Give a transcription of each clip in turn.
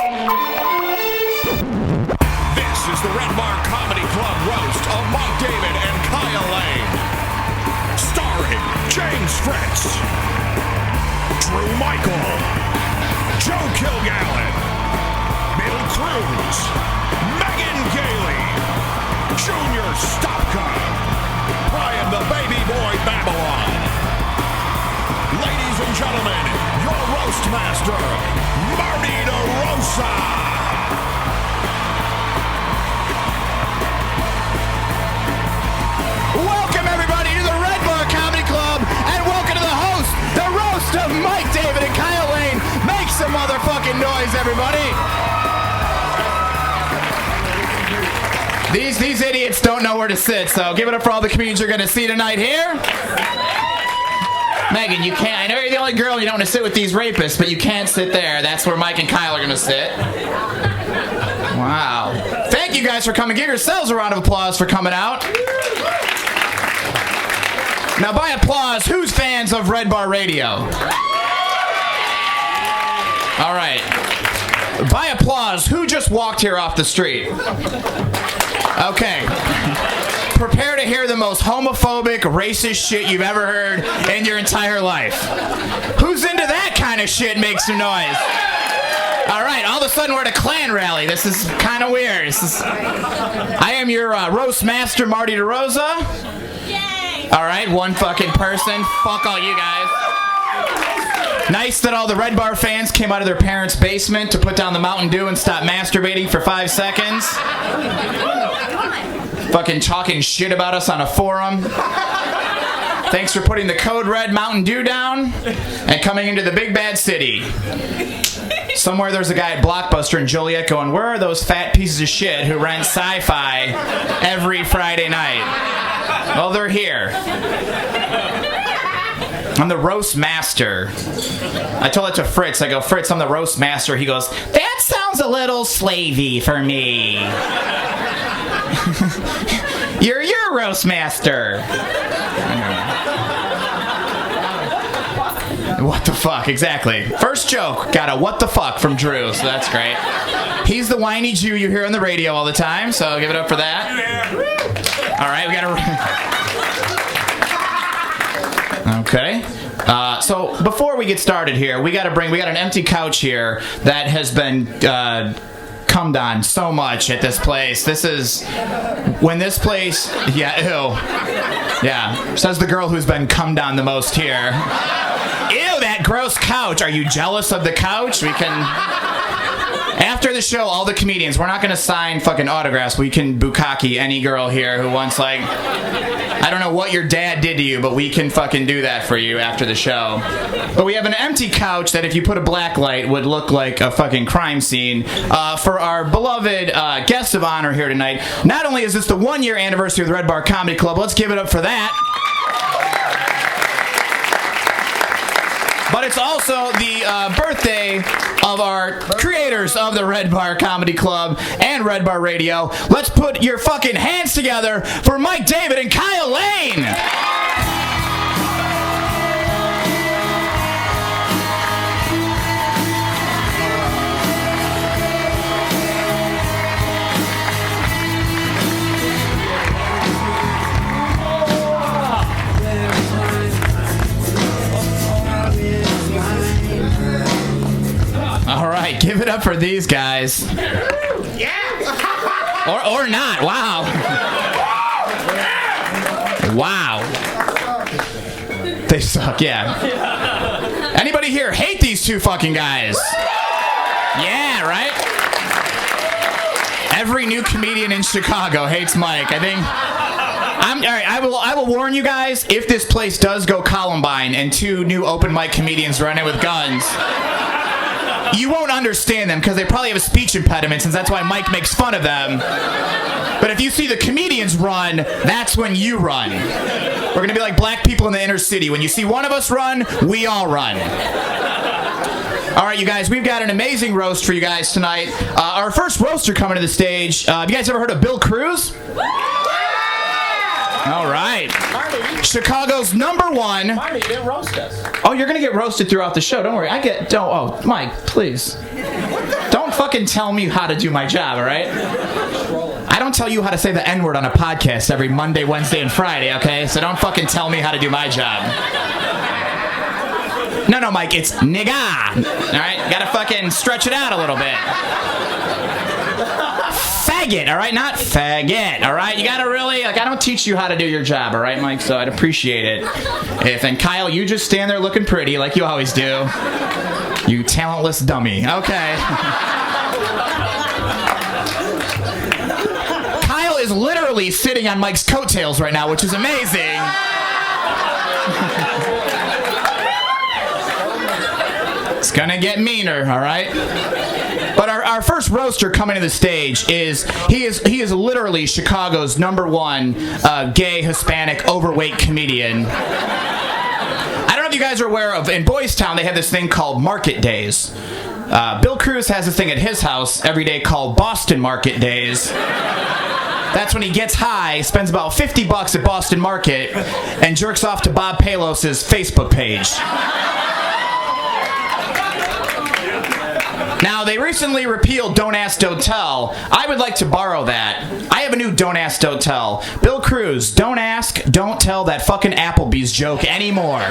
This is the Red Bar Comedy Club roast of Mike David and Kyle Lane. Starring James Fritz, Drew Michael, Joe Kilgallon, Bill Cruz, Megan Gaily, Junior Stopka, Brian the Baby Boy Babylon. Ladies and gentlemen, your roast master, Marty Derosa. Welcome everybody to the Red Bar Comedy Club, and welcome to the host, the roast of Mike David and Kyle Lane. Make some motherfucking noise, everybody. These idiots don't know where to sit, so give it up for all the comedians you're going to see tonight here. Megan, you can't. I know you're the only girl you don't want to sit with these rapists, but you can't sit there. That's where Mike and Kyle are going to sit. Wow. Thank you guys for coming. Give yourselves a round of applause for coming out. Now, by applause, who's fans of Red Bar Radio? All right. By applause, who just walked here off the street? Okay. Prepare to hear the most homophobic, racist shit you've ever heard in your entire life. Who's into that kind of shit? Make some noise. All right, all of a sudden we're at a Klan rally. This is kind of weird. I am your roast master, Marty Derosa. Yay! All right, one fucking person. Fuck all you guys. Nice that all the Red Bar fans came out of their parents' basement to put down the Mountain Dew and stop masturbating for 5 seconds. Fucking talking shit about us on a forum. Thanks for putting the Code Red Mountain Dew down and coming into the big bad city. Somewhere there's a guy at Blockbuster in Joliet going, where are those fat pieces of shit who rent sci-fi every Friday night? Well, they're here. I'm the roast master. I told it to Fritz. I go, Fritz, I'm the roast master. He goes, that sounds a little slavey for me. You're your roast master. What the fuck? Exactly. First joke. Got a what the fuck from Drew, so that's great. He's the whiny Jew you hear on the radio all the time, so give it up for that. All right, we gotta... Okay. So before we get started here, we got an empty couch here that has been cummed on so much at this place. This is when this place, yeah, ew, yeah, says the girl who's been cummed on the most here. Ew, that gross couch. Are you jealous of the couch? We can. After the show, all the comedians, we're not going to sign fucking autographs. We can bukkake any girl here who wants, like, I don't know what your dad did to you, but we can fucking do that for you after the show. But we have an empty couch that if you put a black light would look like a fucking crime scene for our beloved guest of honor here tonight. Not only is this the 1-year anniversary of the Red Bar Comedy Club, let's give it up for that. But it's also the birthday of our creators of the Red Bar Comedy Club and Red Bar Radio. Let's put your fucking hands together for Mike David and Kyle Lane. All right, give it up for these guys. Yeah. Or not. Wow. Wow. They suck. Yeah. Anybody here hate these two fucking guys? Yeah, right? Every new comedian in Chicago hates Mike. I think. All right, I will warn you guys, if this place does go Columbine and 2 new open mic comedians run in with guns, you won't understand them because they probably have a speech impediment, since that's why Mike makes fun of them. But if you see the comedians run, that's when you run. We're going to be like black people in the inner city. When you see one of us run, we all run. All right, you guys, we've got an amazing roast for you guys tonight. Our first roaster coming to the stage. Have you guys ever heard of Bill Cruz? All right. Marty. Chicago's #1. Marty, you didn't roast us. Oh, you're going to get roasted throughout the show. Don't worry. Oh, Mike, please. Don't don't fucking tell me how to do my job, all right? I don't tell you how to say the N-word on a podcast every Monday, Wednesday, and Friday, okay? So don't fucking tell me how to do my job. No, Mike, it's nigga. All right? Gotta fucking stretch it out a little bit. Faggot, all right? Not faggot, all right? You gotta really, I don't teach you how to do your job, all right, Mike? So I'd appreciate it. And Kyle, you just stand there looking pretty like you always do. You talentless dummy. Okay. Kyle is literally sitting on Mike's coattails right now, which is amazing. It's gonna get meaner, all right? But our first roaster coming to the stage is he is literally Chicago's #1 gay, Hispanic, overweight comedian. I don't know if you guys are aware of, in Boys Town, they have this thing called Market Days. Bill Cruz has this thing at his house every day called Boston Market Days. That's when he gets high, spends about $50 at Boston Market, and jerks off to Bob Palos's Facebook page. Now, they recently repealed Don't Ask, Don't Tell. I would like to borrow that. I have a new Don't Ask, Don't Tell. Bill Cruz, don't ask, don't tell that fucking Applebee's joke anymore.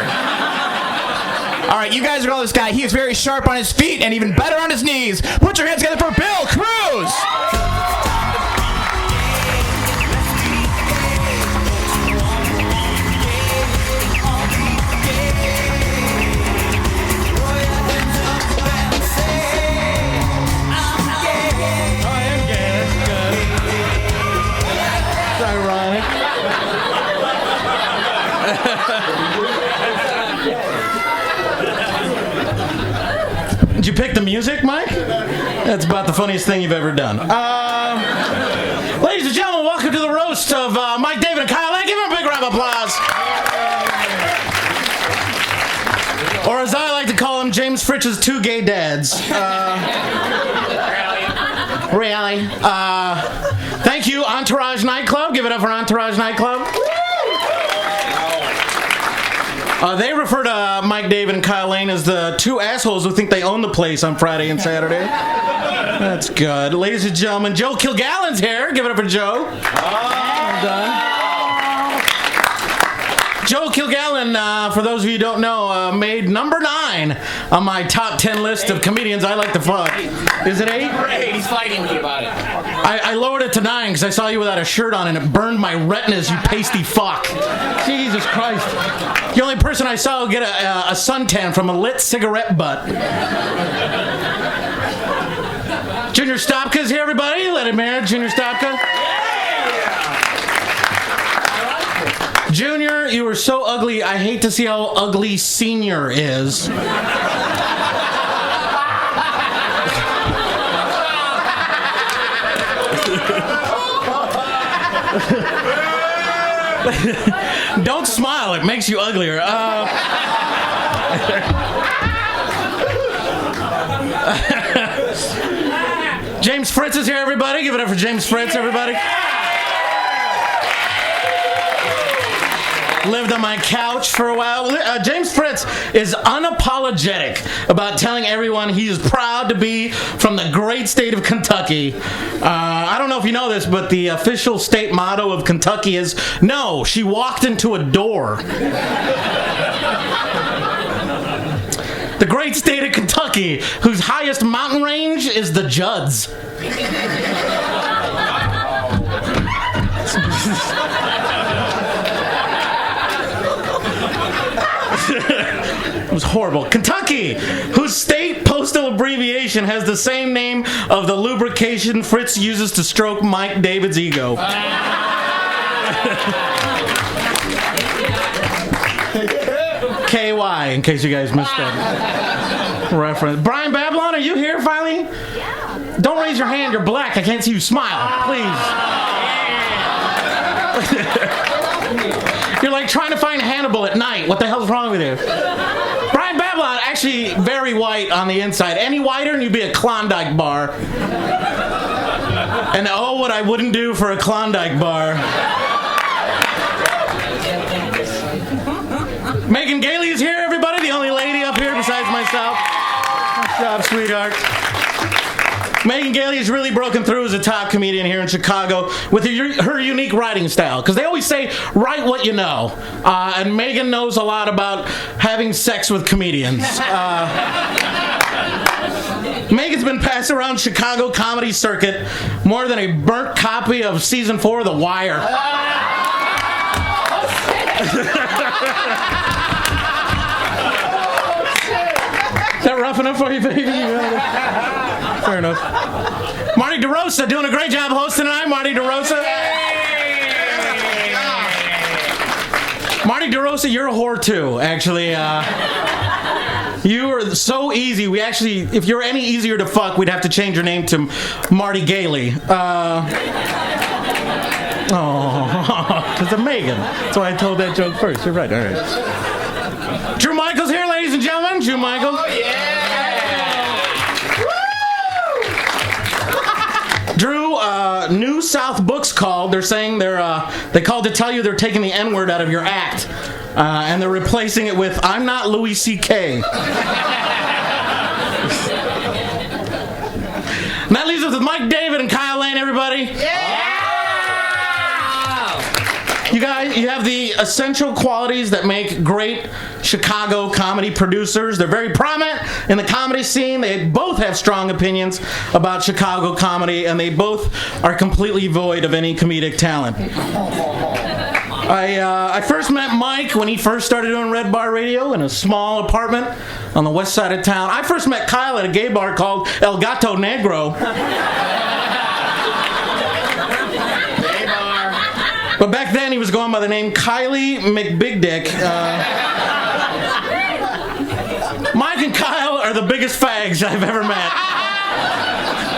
All right, you guys are all this guy. He is very sharp on his feet and even better on his knees. Put your hands together for Bill Cruz! Did you pick the music, Mike? That's about the funniest thing you've ever done. Ladies and gentlemen, welcome to the roast of Mike, David, and Kyle. Give him a big round of applause. Or as I like to call them, James Fritz's two gay dads. Really? Thank you, Entourage Nightclub. Give it up for Entourage Nightclub. They refer to Mike, David, and Kyle Lane as the two assholes who think they own the place on Friday and Saturday. That's good. Ladies and gentlemen, Joe Kilgallon's here. Give it up for Joe. Well done. Joe Kilgallon, for those of you who don't know, made #9 on my top 10 list of comedians I like to fuck. Is it 8? Number 8. He's fighting me about it. I lowered it to 9 because I saw you without a shirt on and it burned my retinas, you pasty fuck. Jesus Christ. The only person I saw get a suntan from a lit cigarette butt. Junior Stopka's here, everybody. Let him in, Junior Stopka. Junior, you were so ugly, I hate to see how ugly Senior is. Don't smile, it makes you uglier. James Fritz is here, everybody. Give it up for James Fritz, everybody. Lived on my couch for a while. James Fritz is unapologetic about telling everyone he is proud to be from the great state of Kentucky. I don't know if you know this, but the official state motto of Kentucky is, "No, she walked into a door." The great state of Kentucky, whose highest mountain range is the Judds. It was horrible. Kentucky, whose state postal abbreviation has the same name of the lubrication Fritz uses to stroke Mike David's ego. KY, in case you guys missed that reference. Brian Babylon, are you here finally? Yeah. Don't raise your hand, you're black. I can't see you smile. Please. You're like trying to find Hannibal at night. What the hell's wrong with you? Brian Babylon, actually very white on the inside. Any whiter and you'd be a Klondike bar. And oh, what I wouldn't do for a Klondike bar. Megan Gaily is here, everybody. The only lady up here besides myself. Nice job, sweetheart. Megan Gaily has really broken through as a top comedian here in Chicago with her unique writing style. Because they always say, write what you know. And Megan knows a lot about having sex with comedians. Megan's been passed around Chicago comedy circuit more than a burnt copy of season 4 of The Wire. Is that rough enough for you, baby? Fair enough. Marty Derosa doing a great job hosting tonight. Marty Derosa. Marty Derosa, you're a whore too, actually. You are so easy. We actually, if you're any easier to fuck, we'd have to change your name to Marty Gaily. Because of Megan. That's why I told that joke first. You're right. All right. Drew Michaels here, ladies and gentlemen. Drew Michaels. Oh, yeah. Drew, New South Books called. They're saying they called to tell you they're taking the N-word out of your act. And they're replacing it with, I'm not Louis C.K. And that leaves us with Mike David and Kyle Lane, everybody. Yeah! You guys, you have the essential qualities that make great Chicago comedy producers. They're very prominent in the comedy scene. They both have strong opinions about Chicago comedy, and they both are completely void of any comedic talent. I first met Mike when he first started doing Red Bar Radio in a small apartment on the west side of town. I first met Kyle at a gay bar called El Gato Negro. Gay bar. But back then he was going by the name Kylie McBigdick. Mike and Kyle are the biggest fags I've ever met.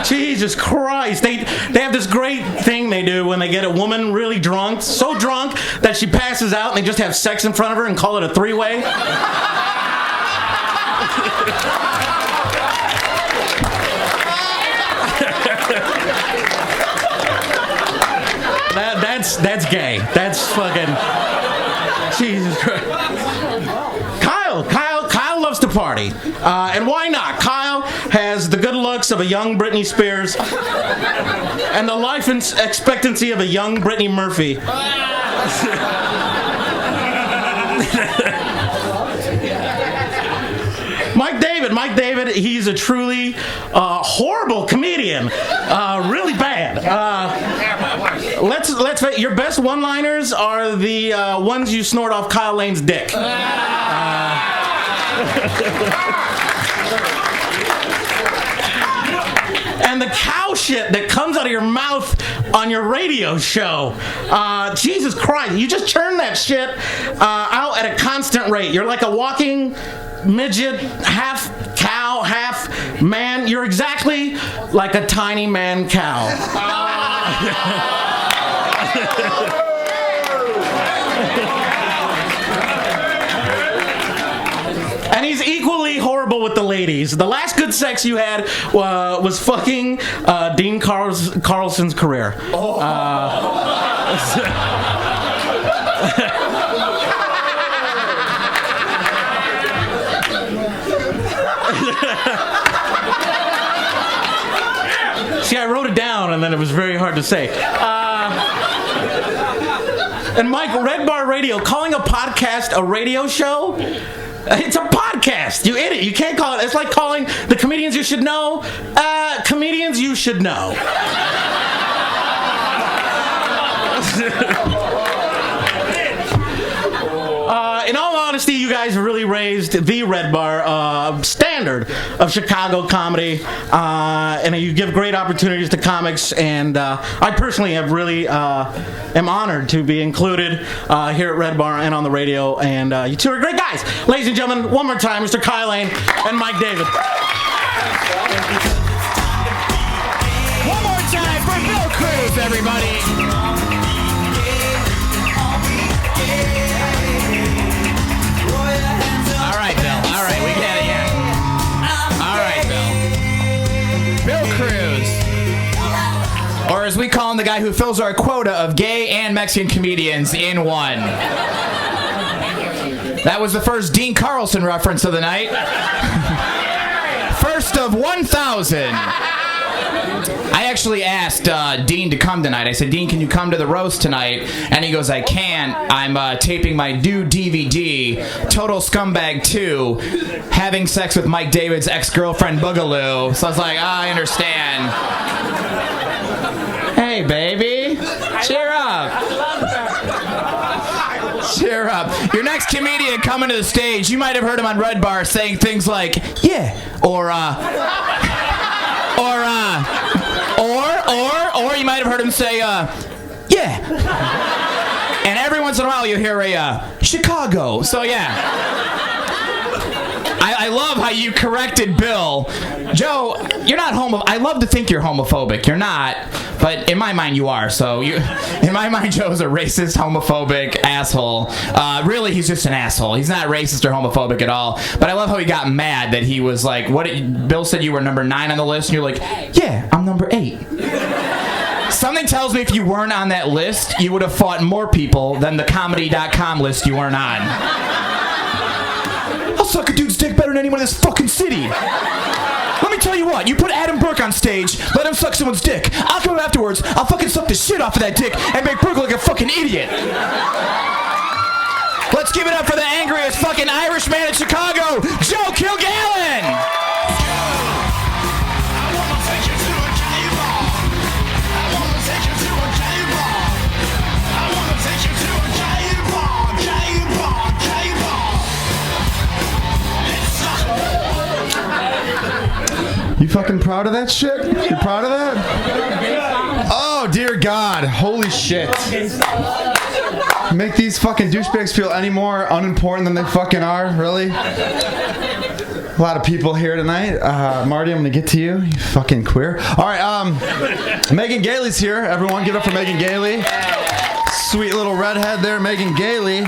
Jesus Christ. They have this great thing they do when they get a woman really drunk, so drunk that she passes out, and they just have sex in front of her and call it a three-way. That's gay. That's fucking Jesus Christ. Kyle loves to party. And why not? Kyle has the good looks of a young Britney Spears and the life expectancy of a young Brittany Murphy. Mike David, he's a truly horrible comedian. Really bad. Let's face it, your best one-liners are the ones you snort off Kyle Lane's dick. And the cow shit that comes out of your mouth on your radio show. Jesus Christ, you just churn that shit out at a constant rate. You're like a walking midget, half cow, half man. You're exactly like a tiny man cow. And he's equally horrible with the ladies. The last good sex you had was fucking Dean Carlson's career. See, I wrote it down, and then it was very hard to say. And Mike, Red Bar Radio, calling a podcast a radio show? It's a podcast, you idiot. You can't call it. It's like calling the comedians you should know, comedians you should know. In all honesty, you guys really raised the Red Bar standard of Chicago comedy, and you give great opportunities to comics, and I personally have really am honored to be included here at Red Bar and on the radio, and you two are great guys. Ladies and gentlemen, one more time, Mr. Kyle Lane and Mike David. One more time for Bill Cruz, everybody. All right, Bill. All right, we get it, yeah. All right, Bill. Bill Cruz. Or as we call him, the guy who fills our quota of gay and Mexican comedians in one. That was the first Dean Carlson reference of the night. First of 1,000. I actually asked Dean to come tonight. I said, Dean, can you come to the roast tonight? And he goes, I can't. I'm taping my new DVD, Total Scumbag 2, Having Sex with Mike David's Ex-Girlfriend Boogaloo. So I was like, I understand. Hey, baby. Cheer up. Cheer up. Your next comedian coming to the stage, you might have heard him on Red Bar saying things like, yeah, or you might have heard him say, yeah. And every once in a while you hear a, Chicago. So yeah. I love how you corrected Bill. Joe, you're not I love to think you're homophobic. You're not, but in my mind you are. So in my mind, Joe's a racist, homophobic asshole. Really, he's just an asshole. He's not racist or homophobic at all. But I love how he got mad that he was like, Bill said you were number 9 on the list, and you're like, yeah, I'm number 8. Something tells me if you weren't on that list, you would have fought more people than the comedy.com list you weren't on. I'll suck a dude's dick better than anyone in this fucking city. Let me tell you what, you put Adam Burke on stage, let him suck someone's dick. I'll come up afterwards, I'll fucking suck the shit off of that dick and make Burke look like a fucking idiot. Let's give it up for the angriest fucking Irish man in Chicago, Joe Kilgallon! You fucking proud of that shit? You proud of that? Oh, dear God. Holy shit. Make these fucking douchebags feel any more unimportant than they fucking are? Really? A lot of people here tonight. Marty, I'm gonna get to you. You fucking queer. Alright, Megan Gaily's here. Everyone give it up for Megan Gaily. Sweet little redhead there, Megan Gaily.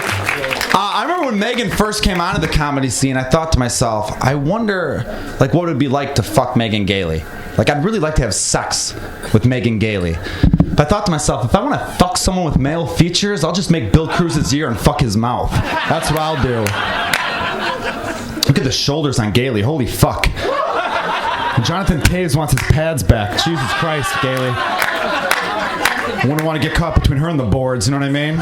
I remember when Megan first came onto the comedy scene, I thought to myself, I wonder, like, what it would be like to fuck Megan Gaily. Like, I'd really like to have sex with Megan Gaily. But I thought to myself, if I want to fuck someone with male features, I'll just make Bill Cruz's ear and fuck his mouth. That's what I'll do. Look at the shoulders on Gaily. Holy fuck. Jonathan Taves wants his pads back. Jesus Christ, Gaily. I wouldn't want to get caught between her and the boards, you know what I mean?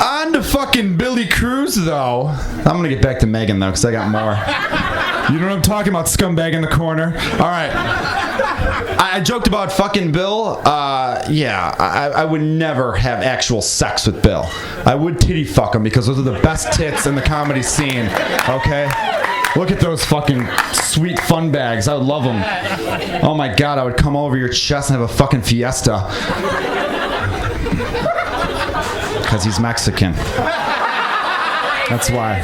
On to fucking Billy Cruz, though. I'm going to get back to Megan, though, because I got more. You know what I'm talking about, scumbag in the corner. All right. I joked about fucking Bill. I would never have actual sex with Bill. I would titty fuck him because those are the best tits in the comedy scene, okay? Look at those fucking sweet fun bags. I would love them. Oh my God, I would come over your chest and have a fucking fiesta. Because he's Mexican. That's why.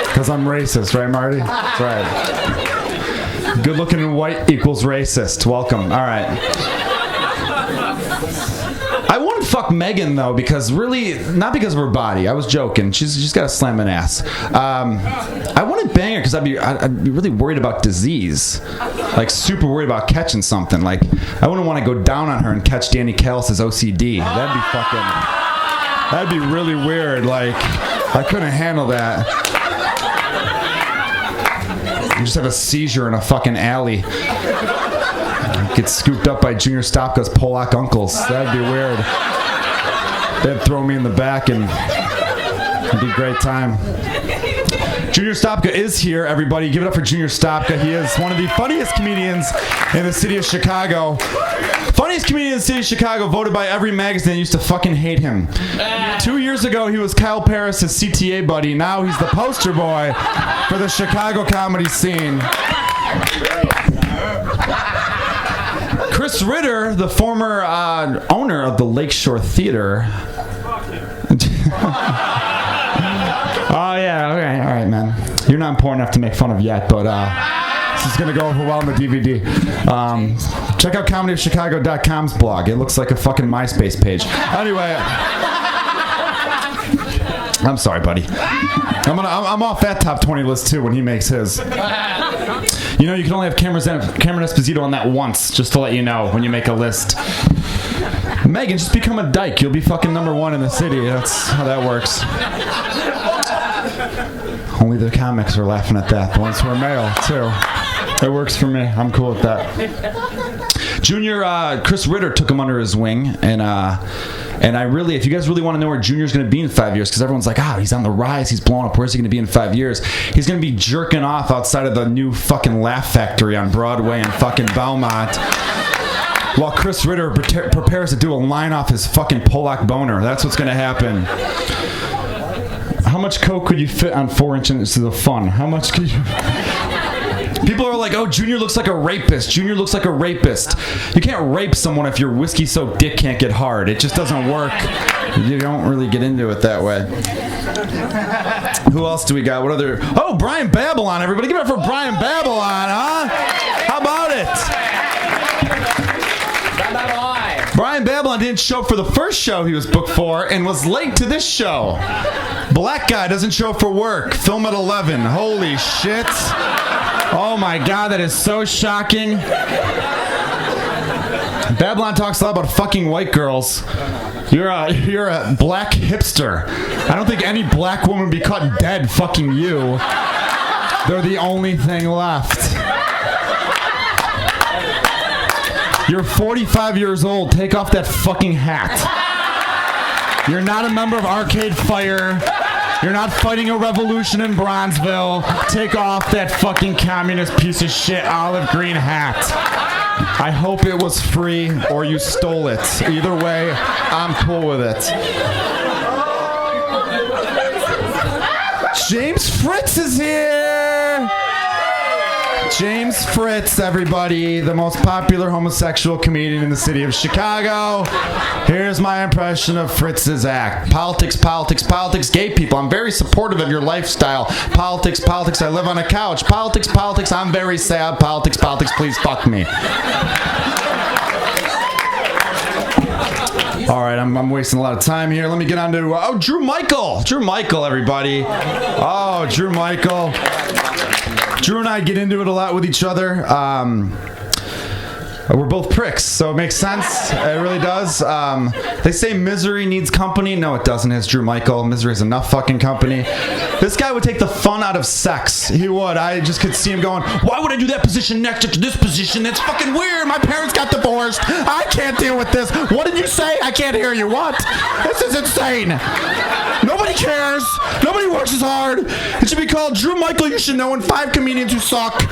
Because I'm racist, right, Marty? That's right. Good looking and white equals racist. Welcome. All right. I wouldn't fuck Megan, though, because really, not because of her body. I was joking. She's got a slamming ass. I wouldn't bang her because I'd be really worried about disease. Like, super worried about catching something. Like, I wouldn't want to go down on her and catch Danny Callis' OCD. That'd be really weird. Like, I couldn't handle that. You just have a seizure in a fucking alley. Get scooped up by Junior Stopka's Polak uncles. That'd be weird. They'd throw me in the back and it'd be a great time. Junior Stopka is here, everybody. Give it up for Junior Stopka. He is one of the funniest comedians in the city of Chicago. Funniest comedian in the city of Chicago, voted by every magazine that used to fucking hate him. 2 years ago, he was Kyle Paris' CTA buddy. Now he's the poster boy for the Chicago comedy scene. Chris Ritter, the former owner of the Lakeshore Theater. Oh, yeah, okay, all right, man. You're not important enough to make fun of yet, but this is going to go over well on the DVD. Check out comedyofchicago.com's blog. It looks like a fucking MySpace page. Anyway, I'm sorry, buddy. I'm off that top 20 list, too, when he makes his. You know, you can only have Cameron Esposito on that once, just to let you know when you make a list. Megan, just become a dyke. You'll be fucking number 1 in the city. That's how that works. Only the comics are laughing at that. The ones who are male, too. It works for me. I'm cool with that. Junior, Chris Ritter took him under his wing, and I really, if you guys really want to know where Junior's going to be in 5 years, because everyone's like, he's on the rise, he's blowing up, where's he going to be in 5 years? He's going to be jerking off outside of the new fucking Laugh Factory on Broadway in fucking Belmont, while Chris Ritter prepares to do a line off his fucking Polak boner. That's what's going to happen. How much coke could you fit on 4 inches of fun? How much could you... People are like, oh, Junior looks like a rapist. Junior looks like a rapist. You can't rape someone if your whiskey-soaked dick can't get hard. It just doesn't work. You don't really get into it that way. Who else do we got? What other... Oh, Brian Babylon, everybody. Give it up for Brian Babylon, huh? How about it? Brian Babylon didn't show up for the first show he was booked for and was late to this show. Black guy doesn't show up for work. Film at 11. Holy shit. Oh my god, that is so shocking. Babylon talks a lot about fucking white girls. You're a black hipster. I don't think any black woman would be caught dead fucking you. They're the only thing left. You're 45 years old. Take off that fucking hat. You're not a member of Arcade Fire. You're not fighting a revolution in Bronzeville. Take off that fucking communist piece of shit olive green hat. I hope it was free or you stole it. Either way, I'm cool with it. James Fritz is here! James Fritz, everybody, the most popular homosexual comedian in the city of Chicago. Here's my impression of Fritz's act. Politics, politics, politics, gay people. I'm very supportive of your lifestyle. Politics, politics, I live on a couch. Politics, politics, I'm very sad. Politics, politics, please fuck me. All right, I'm wasting a lot of time here. Let me get on to, Drew Michael. Drew Michael, everybody. Oh, Drew Michael. Drew and I get into it a lot with each other. We're both pricks, so it makes sense. It really does. They say misery needs company. No, it doesn't. It's Drew Michael. Misery is enough fucking company. This guy would take the fun out of sex. He would. I just could see him going, why would I do that position next to this position? That's fucking weird. My parents got divorced. I can't deal with this. What did you say? I can't hear you. What? This is insane. Nobody cares. Nobody works as hard. It should be called Drew Michael You Should Know and 5 Comedians Who Suck.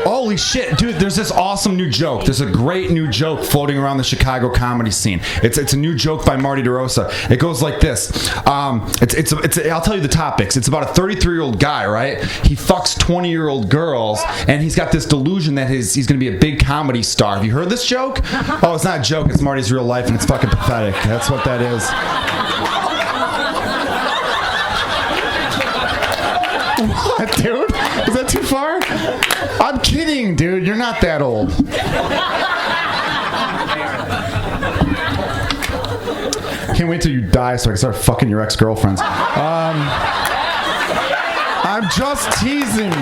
Holy shit, dude, there's this awesome new joke. There's a great new joke floating around the Chicago comedy scene. It's a new joke by Marty Derosa. It goes like this. I'll tell you the topics. It's about a 33-year-old guy, right? He fucks 20-year-old girls, and he's got this delusion that he's going to be a big comedy star. Have you heard this joke? Oh, it's not a joke. It's Marty's real life, and it's fucking pathetic. That's what that is. What, dude? Is that too far? I'm kidding, dude. You're not that old. Can't wait till you die so I can start fucking your ex-girlfriends. I'm just teasing.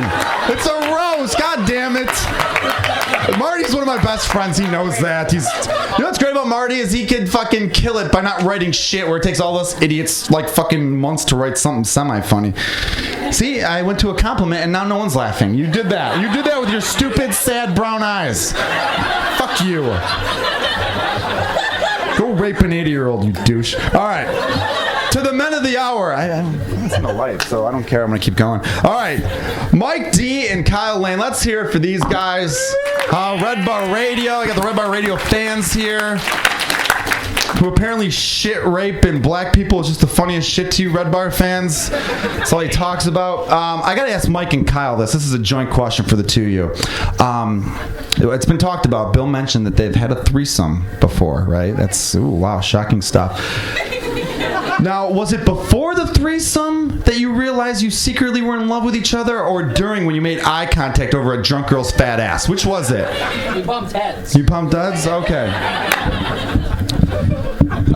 It's a roast. God damn it. Marty's one of my best friends. He knows that. You know what's great about Marty is he could fucking kill it by not writing shit where it takes all us idiots like fucking months to write something semi-funny. See, I went to a compliment and now no one's laughing. You did that. You did that with your stupid, sad brown eyes. Fuck you. Go rape an 80-year-old, you douche. All right. To the men of the hour. It's in the light, so I don't care. I'm going to keep going. All right. Mike D and Kyle Lane. Let's hear it for these guys. Red Bar Radio. I got the Red Bar Radio fans here who apparently shit rape and black people is just the funniest shit to you, Red Bar fans. That's all he talks about. I got to ask Mike and Kyle this. This is a joint question for the two of you. It's been talked about. Bill mentioned that they've had a threesome before, right? That's, ooh, wow, shocking stuff. Now, was it before the threesome that you realized you secretly were in love with each other, or during when you made eye contact over a drunk girl's fat ass? Which was it? We bumped heads. You bumped heads? Okay.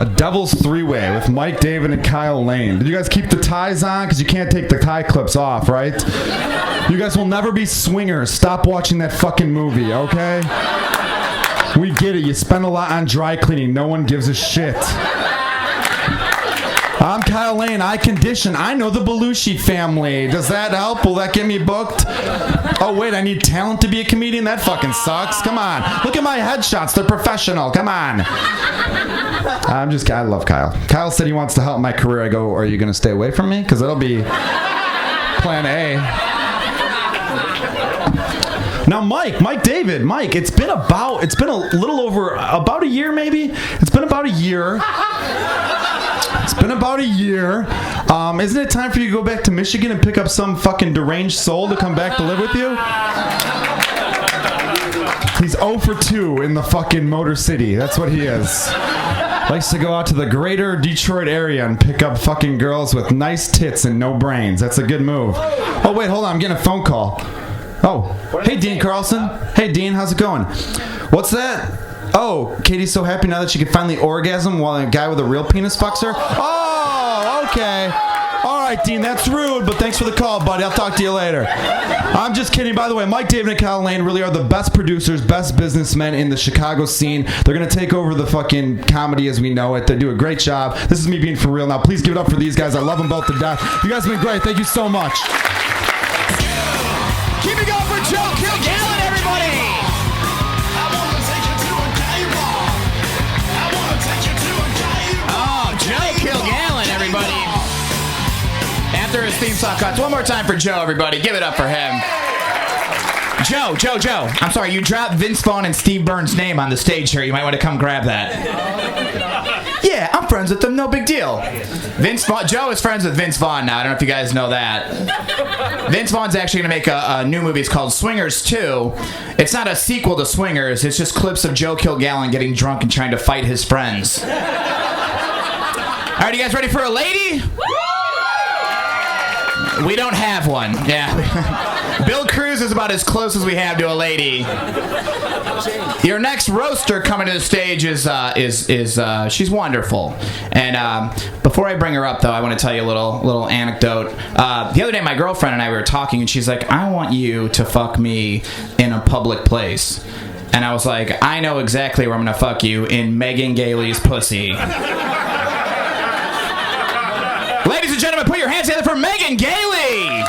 A devil's three-way with Mike, David, and Kyle Lane. Did you guys keep the ties on? Because you can't take the tie clips off, right? You guys will never be swingers. Stop watching that fucking movie, okay? We get it. You spend a lot on dry cleaning. No one gives a shit. I'm Kyle Lane. I condition. I know the Belushi family. Does that help? Will that get me booked? Oh, wait. I need talent to be a comedian? That fucking sucks. Come on. Look at my headshots. They're professional. Come on. I love Kyle. Kyle said he wants to help my career. I go, are you going to stay away from me? Because that'll be plan A. Now, Mike David, it's been a little over about a year, maybe. It's been about a year. Isn't it time for you to go back to Michigan and pick up some fucking deranged soul to come back to live with you? He's 0 for 2 in the fucking Motor City. That's what he is. Likes to go out to the greater Detroit area and pick up fucking girls with nice tits and no brains. That's a good move. Oh, wait, hold on. I'm getting a phone call. Oh, hey, Dean Carlson. Hey, Dean, how's it going? What's that? Oh, Katie's so happy now that she can finally orgasm while a guy with a real penis fucks her? Oh, okay. All right, Dean, that's rude, but thanks for the call, buddy. I'll talk to you later. I'm just kidding. By the way, Mike, David, and Kyle Lane really are the best producers, best businessmen in the Chicago scene. They're going to take over the fucking comedy as we know it. They do a great job. This is me being for real now. Please give it up for these guys. I love them both to death. You guys have been great. Thank you so much. Keep it going for Joe Kilgallon, everybody! Oh, Joe Kilgallon, everybody! After his theme song cuts, one more time for Joe, everybody. Give it up for him. Joe. I'm sorry, you dropped Vince Vaughn and Steve Burns' name on the stage here. You might want to come grab that. Yeah, I'm friends with them. No big deal. Joe is friends with Vince Vaughn now. I don't know if you guys know that. Vince Vaughn's actually going to make a new movie. It's called Swingers 2. It's not a sequel to Swingers. It's just clips of Joe Kilgallon getting drunk and trying to fight his friends. All right, you guys ready for a lady? We don't have one. Yeah. Bill Cruz is about as close as we have to a lady. Your next roaster coming to the stage is she's wonderful. And before I bring her up, though, I want to tell you a little anecdote. The other day, my girlfriend and I were talking, and she's like, "I want you to fuck me in a public place." And I was like, "I know exactly where I'm gonna fuck you, in Megan Gaily's pussy." Ladies and gentlemen, put your hands together for Megan Gaily!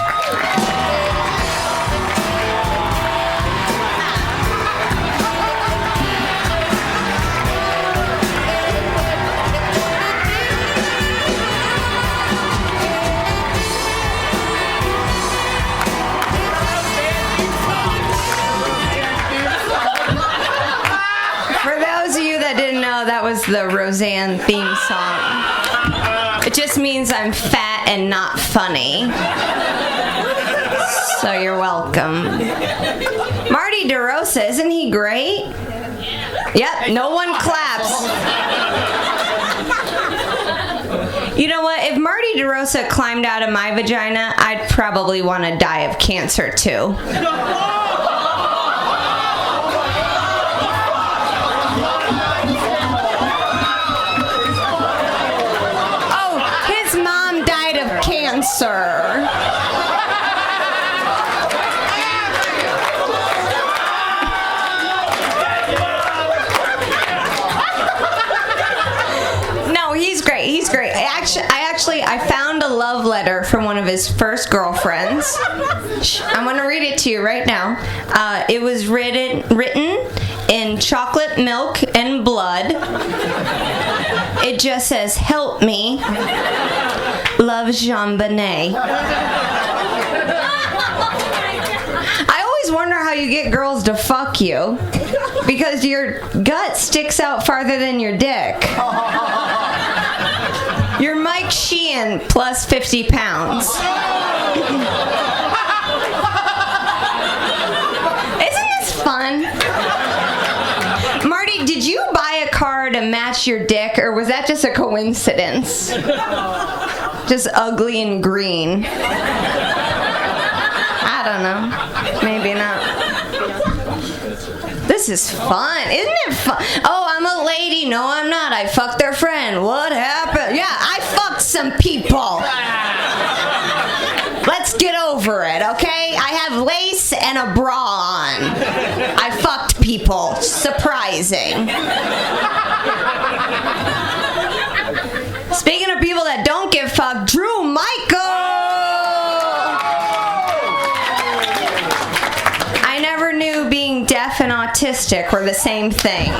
For those of you that didn't know, that was the Roseanne theme song. It just means I'm fat and not funny. So you're welcome. Marty Derosa, isn't he great? Yep, no one claps. You know what? If Marty Derosa climbed out of my vagina, I'd probably want to die of cancer too. Sir. No, he's great. He's great. I found a love letter from one of his first girlfriends. I'm going to read it to you right now. It was written in chocolate milk and blood. It just says, "Help me. Love, Jean Bonnet." I always wonder how you get girls to fuck you, because your gut sticks out farther than your dick. You're Mike Sheehan plus 50 pounds. Isn't this fun? Marty, did you buy a car to match your dick, or was that just a coincidence? Just ugly and green. I don't know. Maybe not. This is fun. Isn't it fun? Oh, I'm a lady. No, I'm not. I fucked their friend. What happened? Yeah, I fucked some people. Let's get over it, okay? I have lace and a bra on. I fucked people. Surprising. Speaking of people that don't get fucked, Drew Michael! I never knew being deaf and autistic were the same thing.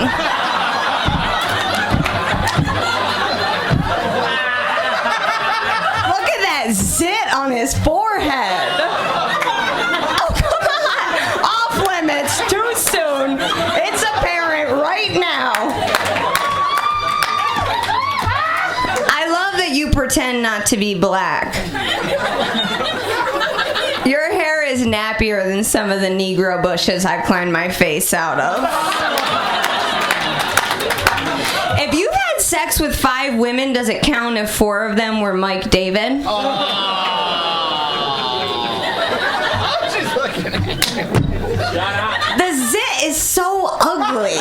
Zit on his forehead. Oh, come on. Off limits. Too soon. It's apparent right now. I love that you pretend not to be black. Your hair is nappier than some of the Negro bushes I've climbed my face out of. If you've had sex with 5 women, does it count if 4 of them were Mike David? The zit is so ugly.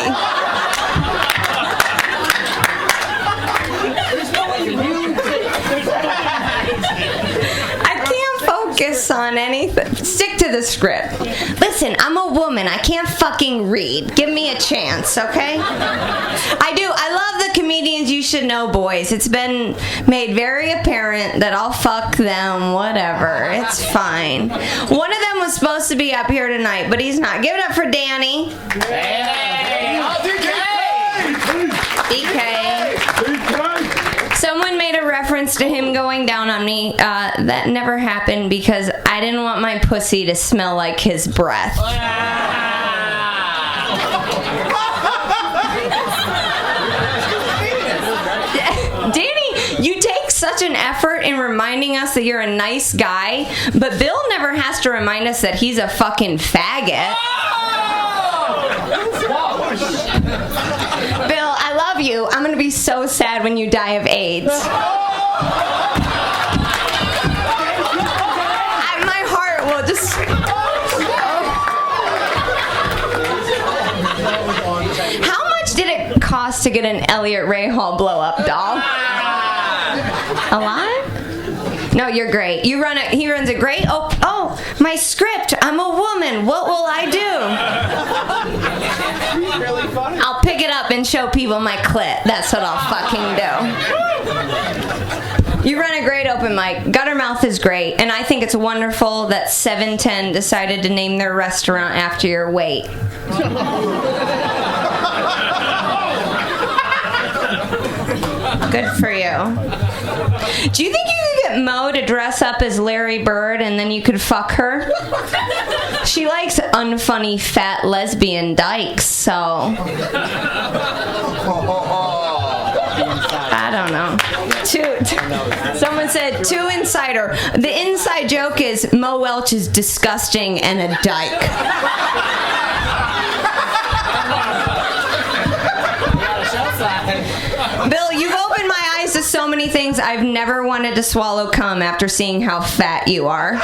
I can't focus on anything. Stick to the script. Listen, I'm a woman. I can't fucking read. Give me a chance, okay? I do. I love the comedians you should know, boys. It's been made very apparent that I'll fuck them, whatever. It's fine. One of them was supposed to be up here tonight, but he's not. Give it up for Danny. Hey! DK. Someone made a reference to him going down on me. That never happened because I didn't want my pussy to smell like his breath. Danny, you take such an effort in reminding us that you're a nice guy, but Bill never has to remind us that he's a fucking faggot. Bill, I love you. I'm gonna be so sad when you die of AIDS. My heart will just... How much did it cost to get an Elliot Ray Hall blow-up doll? A lot? No, you're great. He runs a great... Oh, my script. I'm a woman. What will I do? I'll pick it up and show people my clit. That's what I'll fucking do. You run a great open mic. Guttermouth is great. And I think it's wonderful that 710 decided to name their restaurant after your weight. Good for you. Do you think you could get Mo to dress up as Larry Bird and then you could fuck her? She likes unfunny fat lesbian dykes, so... I don't know. Someone said, too insider. The inside joke is Mo Welch is disgusting and a dyke. Bill, you've opened my eyes to so many things. I've never wanted to swallow cum after seeing how fat you are.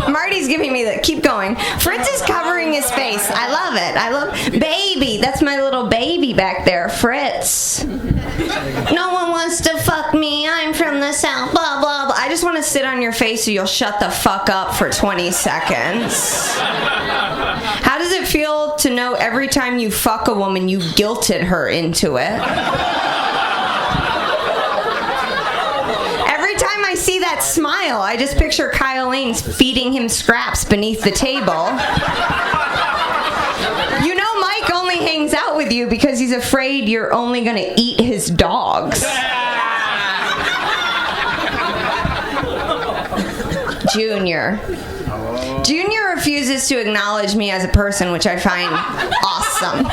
Marty's giving me the... Keep going. Fritz is covering his face. I love it. I love... Baby. That's my little baby back there. Fritz. No one wants to fuck me. I'm from the South. Blah, blah, blah. I just want to sit on your face so you'll shut the fuck up for 20 seconds. How does it feel to know every time you fuck a woman, you guilted her into it? Every time I see that smile, I just picture Kyle Lanes feeding him scraps beneath the table. You know Mike only hangs out with you because he's afraid you're only going to eat his dogs. Junior refuses to acknowledge me as a person, which I find awesome.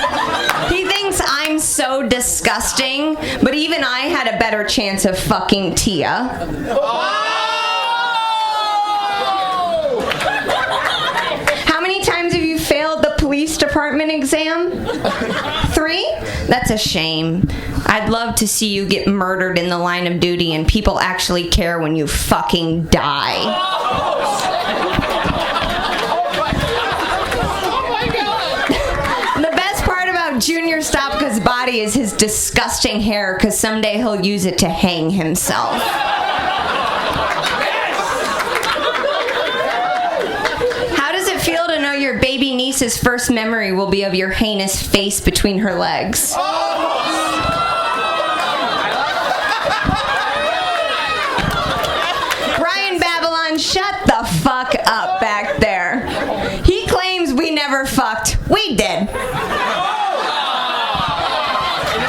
He thinks I'm so disgusting, but even I had a better chance of fucking Tia. How many times have you failed the police department exam? 3? That's a shame. I'd love to see you get murdered in the line of duty and people actually care when you fucking die. Junior Stopka's body body is his disgusting hair, because someday he'll use it to hang himself. How does it feel to know your baby niece's first memory will be of your heinous face between her legs? Brian Babylon, shut the fuck up back there. He claims we never fucked. We did.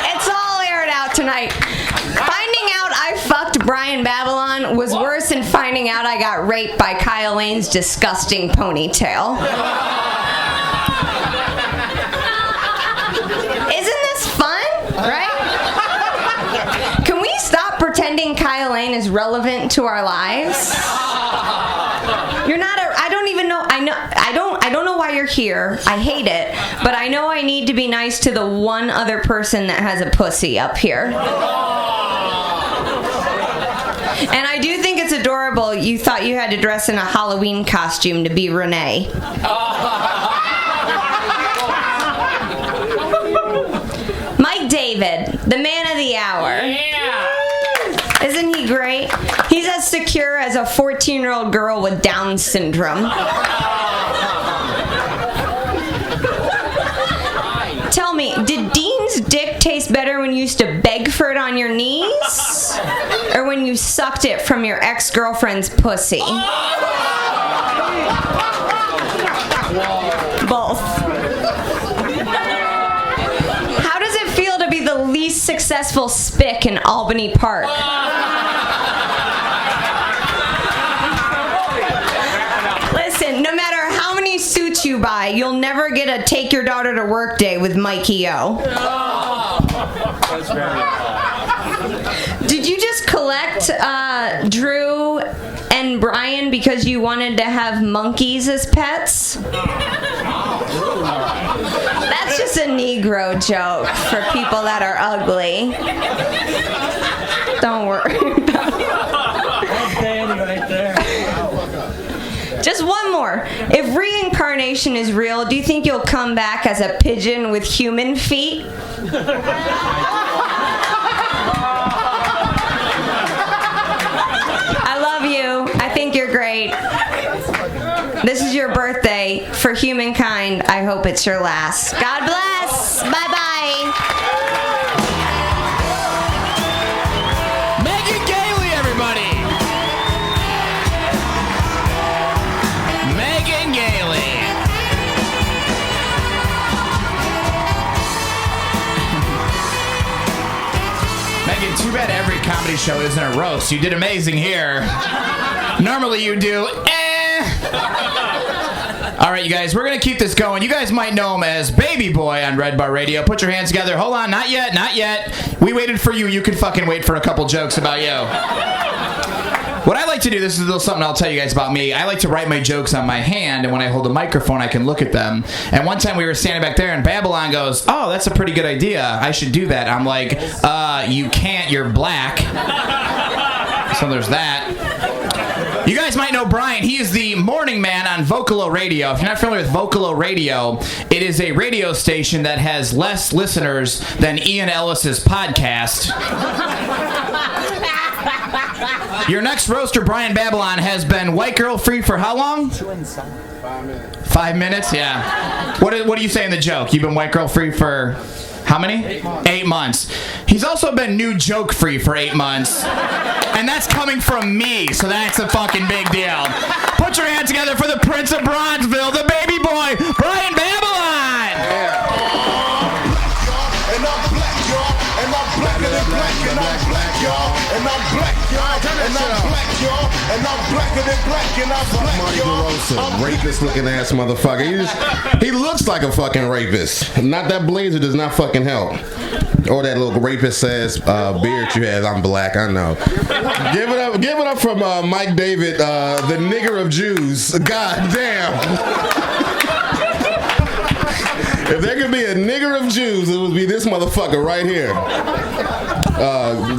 It's all aired out tonight. Finding out I fucked Brian Babylon was worse than finding out I got raped by Kyle Lane's disgusting ponytail. Isn't this fun? Right? Can we stop pretending Kyle Lane is relevant to our lives? You're not I don't even know. I don't know why you're here. I hate it, but I know I need to be nice to the one other person that has a pussy up here. And I do think it's adorable you thought you had to dress in a Halloween costume to be Renee. Mike David, the man of the hour. Isn't he great? He's as secure as a 14-year-old girl with Down syndrome. Tell me, did Dean's dick taste better when you used to beg for it on your knees? Or when you sucked it from your ex-girlfriend's pussy? Both. How does it feel to be the least successful spick in Albany Park? Listen, no matter how many suits you buy, you'll never get a take your daughter to work day with Mikey O. Did you just collect Drew and Brian because you wanted to have monkeys as pets? That's just a Negro joke for people that are ugly. Don't worry about it. Just one more. If reincarnation is real, do you think you'll come back as a pigeon with human feet? I love you. I think you're great. This is your birthday. For humankind, I hope it's your last. God bless. Bye-bye. Megan Gaily, everybody. Megan Gaily. Megan, too bad every comedy show isn't a roast. You did amazing here. Normally you do, All right, you guys, we're going to keep this going. You guys might know him as Baby Boy on Red Bar Radio. Put your hands together. Hold on, not yet, not yet. We waited for you. You can fucking wait for a couple jokes about you. What I like to do, this is a little something I'll tell you guys about me. I like to write my jokes on my hand, and when I hold a microphone, I can look at them. And one time we were standing back there, and Babylon goes, "Oh, that's a pretty good idea. I should do that." I'm like, you can't. You're black. So there's that. You guys might know Brian. He is the morning man on Vocalo Radio. If you're not familiar with Vocalo Radio, it is a radio station that has less listeners than Ian Ellis's podcast. Your next roaster, Brian Babylon, has been white girl free for how long? 5 minutes. 5 minutes? Yeah. What do you say in the joke? You've been white girl free for how many? 8 months. 8 months. He's also been new joke free for 8 months. And that's coming from me, so that's a fucking big deal. Put your hands together for the Prince of Bronzeville, the baby boy, Brian Babylon! Yeah. And I'm black, y'all. And I'm blacker than black. And I'm black, y'all. And I'm black, y'all. And I'm black, y'all. And I'm blacker than black. And I'm black, Marty y'all. Derosa, rapist looking ass motherfucker. He looks like a fucking rapist. Not that blazer does not fucking help. Or that little rapist ass beard you have. I'm black, I know. Give it up from Mike David, the nigger of Jews. God damn. If there could be a nigger of Jews, it would be this motherfucker right here.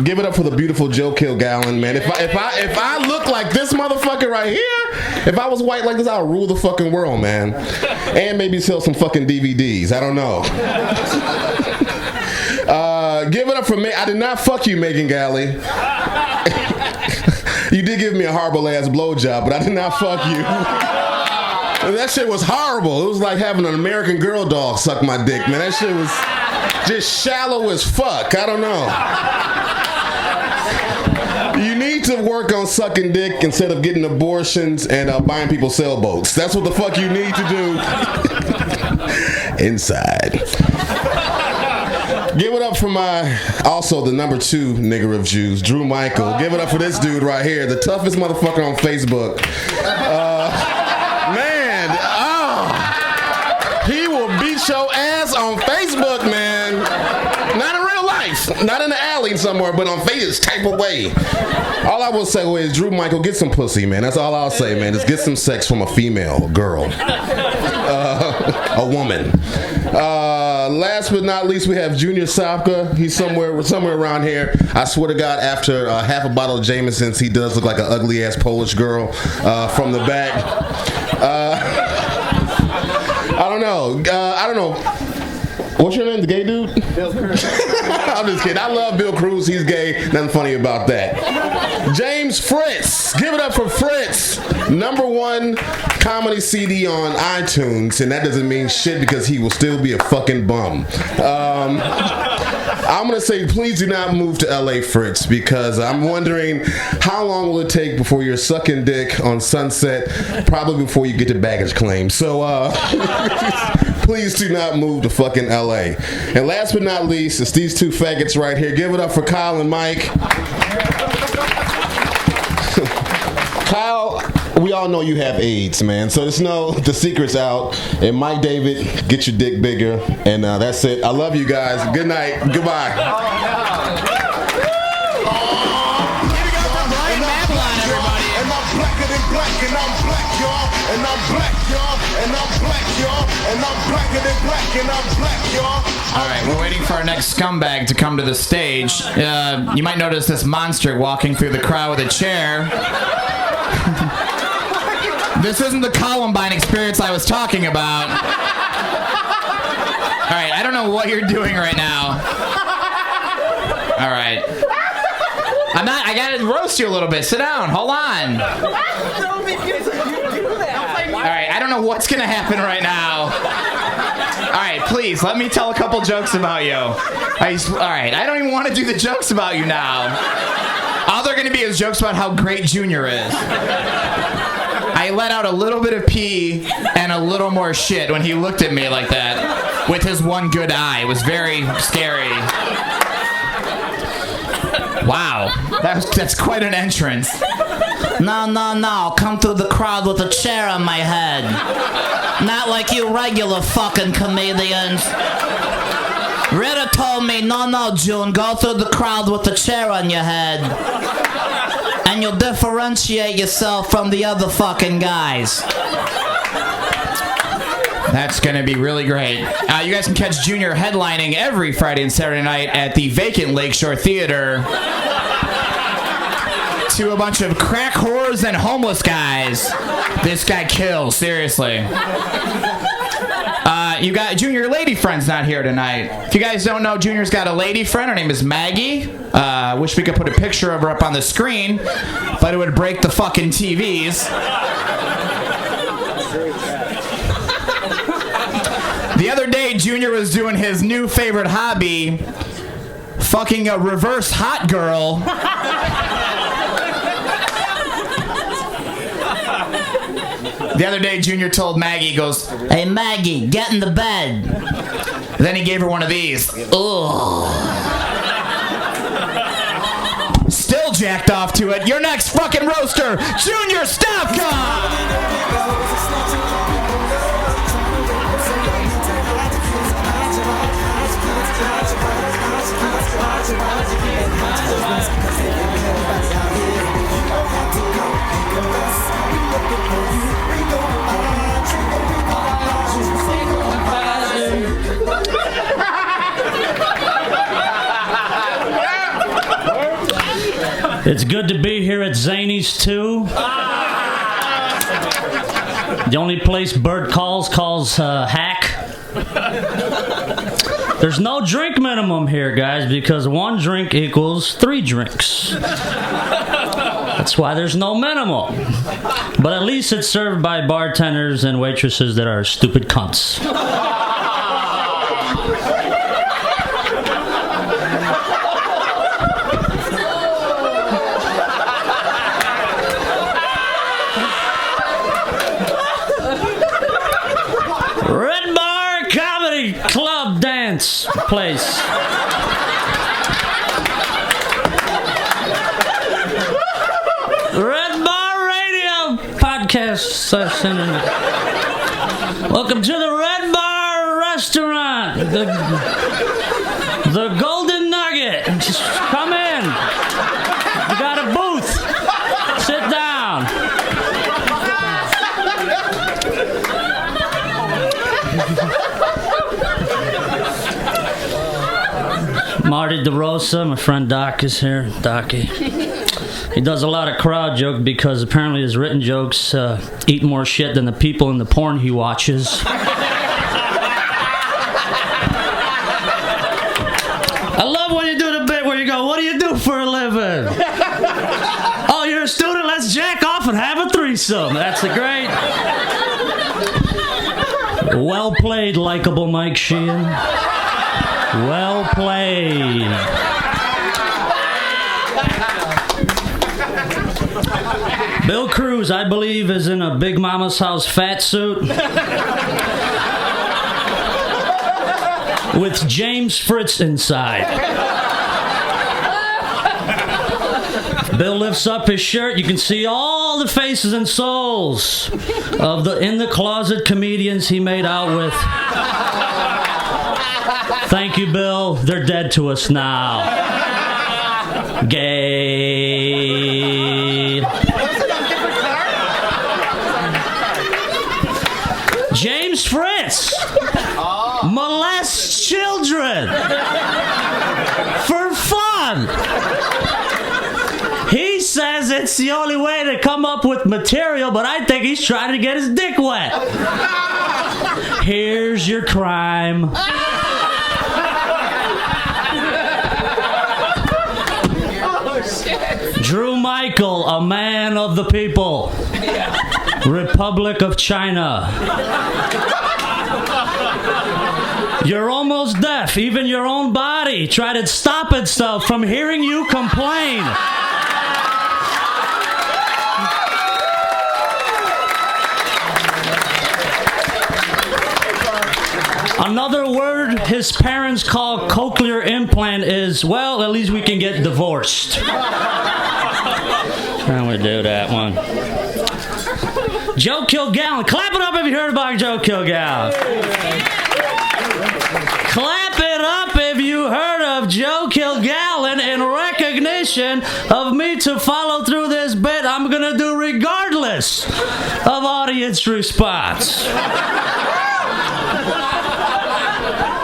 Give it up for the beautiful Joe Kilgallon, man. If I look like this motherfucker right here, if I was white like this, I'll rule the fucking world, man. And maybe sell some fucking DVDs. I don't know. Give it up for me. I did not fuck you, Megan Gaily. You did give me a horrible ass blowjob, but I did not fuck you. That shit was horrible. It was like having an American Girl dog suck my dick, man. That shit was just shallow as fuck. I don't know. You need to work on sucking dick instead of getting abortions and buying people sailboats. That's what the fuck you need to do. Inside. Give it up for also the number 2 nigger of Jews, Drew Michael. Give it up for this dude right here, the toughest motherfucker on Facebook. He will beat your ass on Facebook, man. Not in real life, not in the alley somewhere, but on Facebook type of way. All I will say is, Drew Michael, get some pussy, man. That's all I'll say, man. Just get some sex from a female, girl, a woman. Last but not least, we have Junior Stopka. He's somewhere around here. I swear to God, after half a bottle of Jameson's, he does look like an ugly ass Polish girl from the back. I don't know. What's your name, the gay dude? Bill Cruz. I'm just kidding. I love Bill Cruz. He's gay. Nothing funny about that. James Fritz. Give it up for Fritz. #1 comedy CD on iTunes. And that doesn't mean shit because he will still be a fucking bum. I'm going to say, please do not move to LA, Fritz, because I'm wondering how long will it take before you're sucking dick on Sunset, probably before you get to baggage claim. So, please do not move to fucking LA. And last but not least, it's these 2 faggots right here. Give it up for Kyle and Mike. Kyle, we all know you have AIDS, man. So the secret's out. And Mike David, get your dick bigger. And that's it. I love you guys. Good night. Goodbye. And I'm black, y'all. And I'm black, y'all. And I'm black, y'all. And I'm blacker than black. And I'm black, y'all. All right, we're waiting for our next scumbag to come to the stage. You might notice this monster walking through the crowd with a chair. This isn't the Columbine experience I was talking about. All right, I don't know what you're doing right now. All right. I gotta roast you a little bit. Sit down. Hold on. All right, I don't know what's gonna happen right now. All right, please, let me tell a couple jokes about you. All right, I don't even want to do the jokes about you now. All they're gonna be is jokes about how great Junior is. I let out a little bit of pee and a little more shit when he looked at me like that with his one good eye. It was very scary. Wow, that's quite an entrance. No, come through the crowd with a chair on my head. Not like you regular fucking comedians. Rita told me, no, June, go through the crowd with a chair on your head. And you'll differentiate yourself from the other fucking guys. That's going to be really great. You guys can catch Junior headlining every Friday and Saturday night at the vacant Lakeshore Theater to a bunch of crack whores and homeless guys. This guy kills, seriously. You got Junior lady friend's not here tonight. If you guys don't know, Junior's got a lady friend. Her name is Maggie. Wish we could put a picture of her up on the screen, but it would break the fucking TVs. The other day, Junior was doing his new favorite hobby, fucking a reverse hot girl. The other day, Junior told Maggie, he goes, "Hey, Maggie, get in the bed." Then he gave her one of these. Ugh. Still jacked off to it. Your next fucking roaster, Junior Stopka! It's good to be here at Zany's too. The only place Bert calls Hack. There's no drink minimum here, guys, because 1 drink equals 3 drinks. That's why there's no minimum. But at least it's served by bartenders and waitresses that are stupid cunts. Red Bar Comedy Club Dance Place. Red Bar Radio Podcast Session. Welcome to the Red Bar Restaurant. The Golden Nugget. Just come in. We got a booth. Sit down. Marty Derosa, my friend Doc is here. Docky. He does a lot of crowd jokes because apparently his written jokes eat more shit than the people in the porn he watches. I love when you do the bit where you go, what do you do for a living? Oh, you're a student? Let's jack off and have a threesome. That's a great... Well played, likable Mike Sheehan. Well played. Bill Cruz, I believe, is in a Big Mama's House fat suit with James Fritz inside. Bill lifts up his shirt. You can see all the faces and souls of the in-the-closet comedians he made out with. Thank you, Bill. They're dead to us now. Gay. James Fritz molests children for fun. He says it's the only way to come up with material, but I think he's trying to get his dick wet. Here's your crime. Drew Michael, a man of the people. Republic of China. You're almost deaf. Even your own body tried to stop itself from hearing you complain. Another word his parents call cochlear implant is, well, at least we can get divorced. How we do that one? Joe Kilgallon. Clap it up if you heard about Joe Kilgallon. Clap it up if you heard of Joe Kilgallon in recognition of me to follow through this bit I'm going to do regardless of audience response.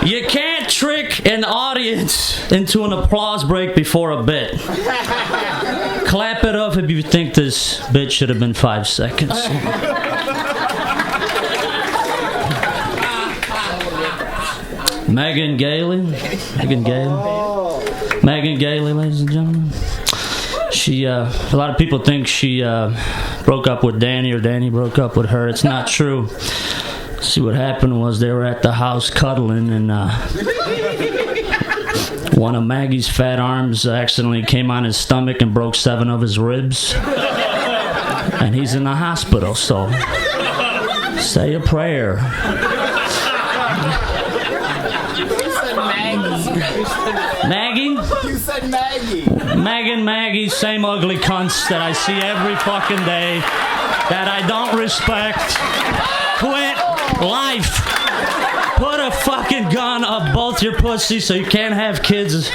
You can't trick an audience into an applause break before a bit. Clap it up if you think this bit should have been 5 seconds. Megan Gaily, ladies and gentlemen. She, a lot of people think she broke up with Danny or Danny broke up with her. It's not true. See, what happened was they were at the house cuddling, and one of Maggie's fat arms accidentally came on his stomach and broke 7 of his ribs. And he's in the hospital, so say a prayer. Maggie? You said Maggie. Maggie, same ugly cunts that I see every fucking day that I don't respect. Quit life. Put a fucking gun up both your pussies so you can't have kids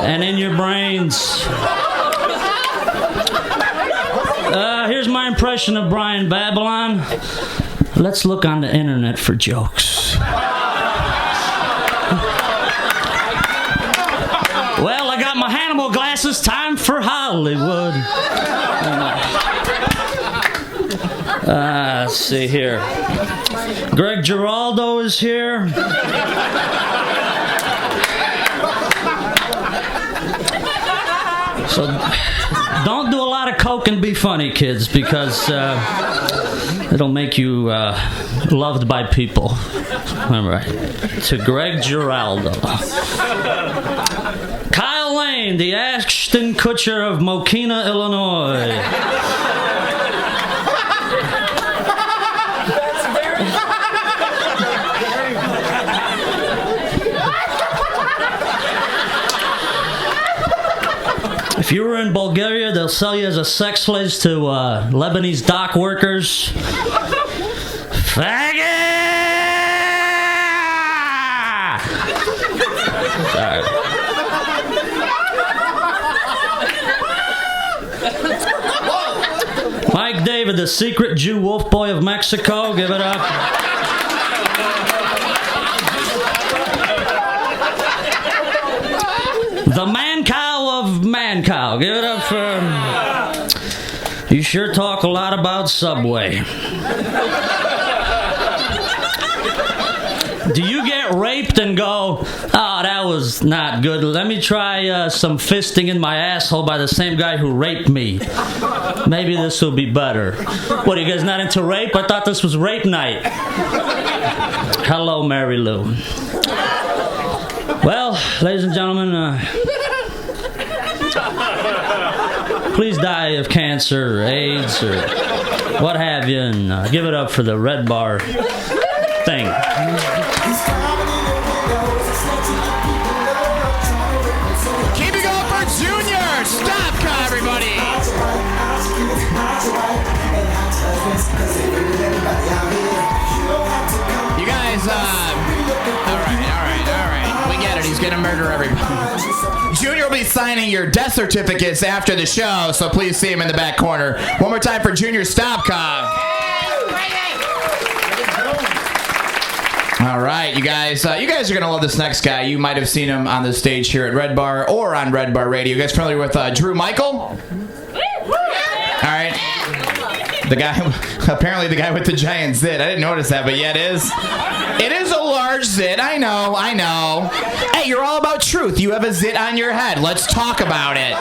and in your brains. Here's my impression of Brian Babylon. Let's look on the internet for jokes. Well, I got my Hannibal glasses. Time for Hollywood. Let's see here. Greg Giraldo is here. So don't do a lot of coke and be funny, kids, because it'll make you loved by people. All right. To Greg Giraldo. Kyle Lane, the Ashton Kutcher of Mokina, Illinois. If you were in Bulgaria, they'll sell you as a sex slave to Lebanese dock workers. Faggot! Sorry. Mike David, the secret Jew wolf boy of Mexico. Give it up. The man cow of man cow. Give it up for... You sure talk a lot about Subway. Do you get raped and go, oh, that was not good. Let me try some fisting in my asshole by the same guy who raped me. Maybe this will be better. What, are you guys not into rape? I thought this was rape night. Hello, Mary Lou. Well, ladies and gentlemen, please die of cancer or AIDS or what have you, and give it up for the Red Bar thing. Keep it going for Junior! Stopka, everybody! You guys, alright. We get it. He's gonna murder everybody. Junior will be signing your death certificates after the show, so please see him in the back corner. One more time for Junior Stopka. All right, you guys are gonna love this next guy. You might have seen him on the stage here at Red Bar or on Red Bar Radio. You guys familiar with Drew Michael? All right, apparently the guy with the giant zit. I didn't notice that, but yeah, it is. It is a large zit. I know. Hey, you're all about truth. You have a zit on your head. Let's talk about it.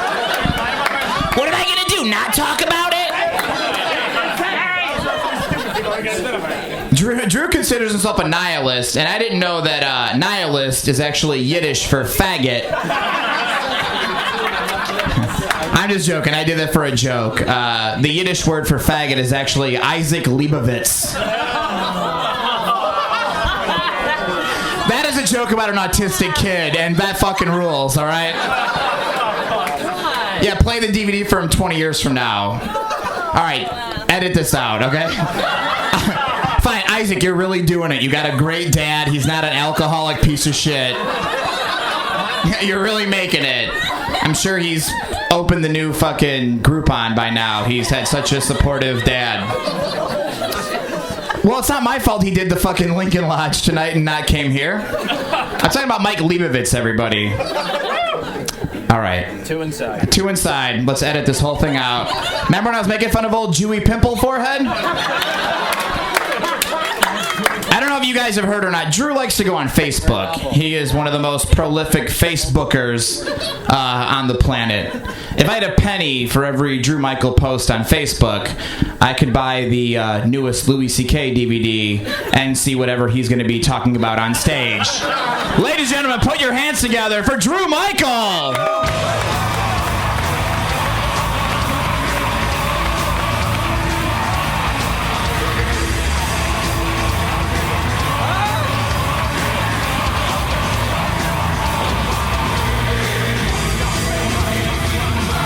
What am I gonna do? Not talk about it? Drew considers himself a nihilist, and I didn't know that nihilist is actually Yiddish for faggot. I'm just joking. I did that for a joke. The Yiddish word for faggot is actually Isaac Leibovitz. That is a joke about an autistic kid, and that fucking rules, all right? Yeah, play the DVD for him 20 years from now. All right, edit this out, okay? Fine, Isaac, you're really doing it. You got a great dad. He's not an alcoholic piece of shit. You're really making it. I'm sure he's opened the new fucking Groupon by now. He's had such a supportive dad. Well, it's not my fault he did the fucking Lincoln Lodge tonight and not came here. I'm talking about Mike Leibovitz, everybody. All right. Two inside. Let's edit this whole thing out. Remember when I was making fun of old Jewy Pimple Forehead? I don't know if you guys have heard or not. Drew likes to go on Facebook. He is one of the most prolific Facebookers on the planet. If I had a penny for every Drew Michael post on Facebook, I could buy the newest Louis C.K. DVD and see whatever he's going to be talking about on stage. Ladies and gentlemen, put your hands together for Drew Michael!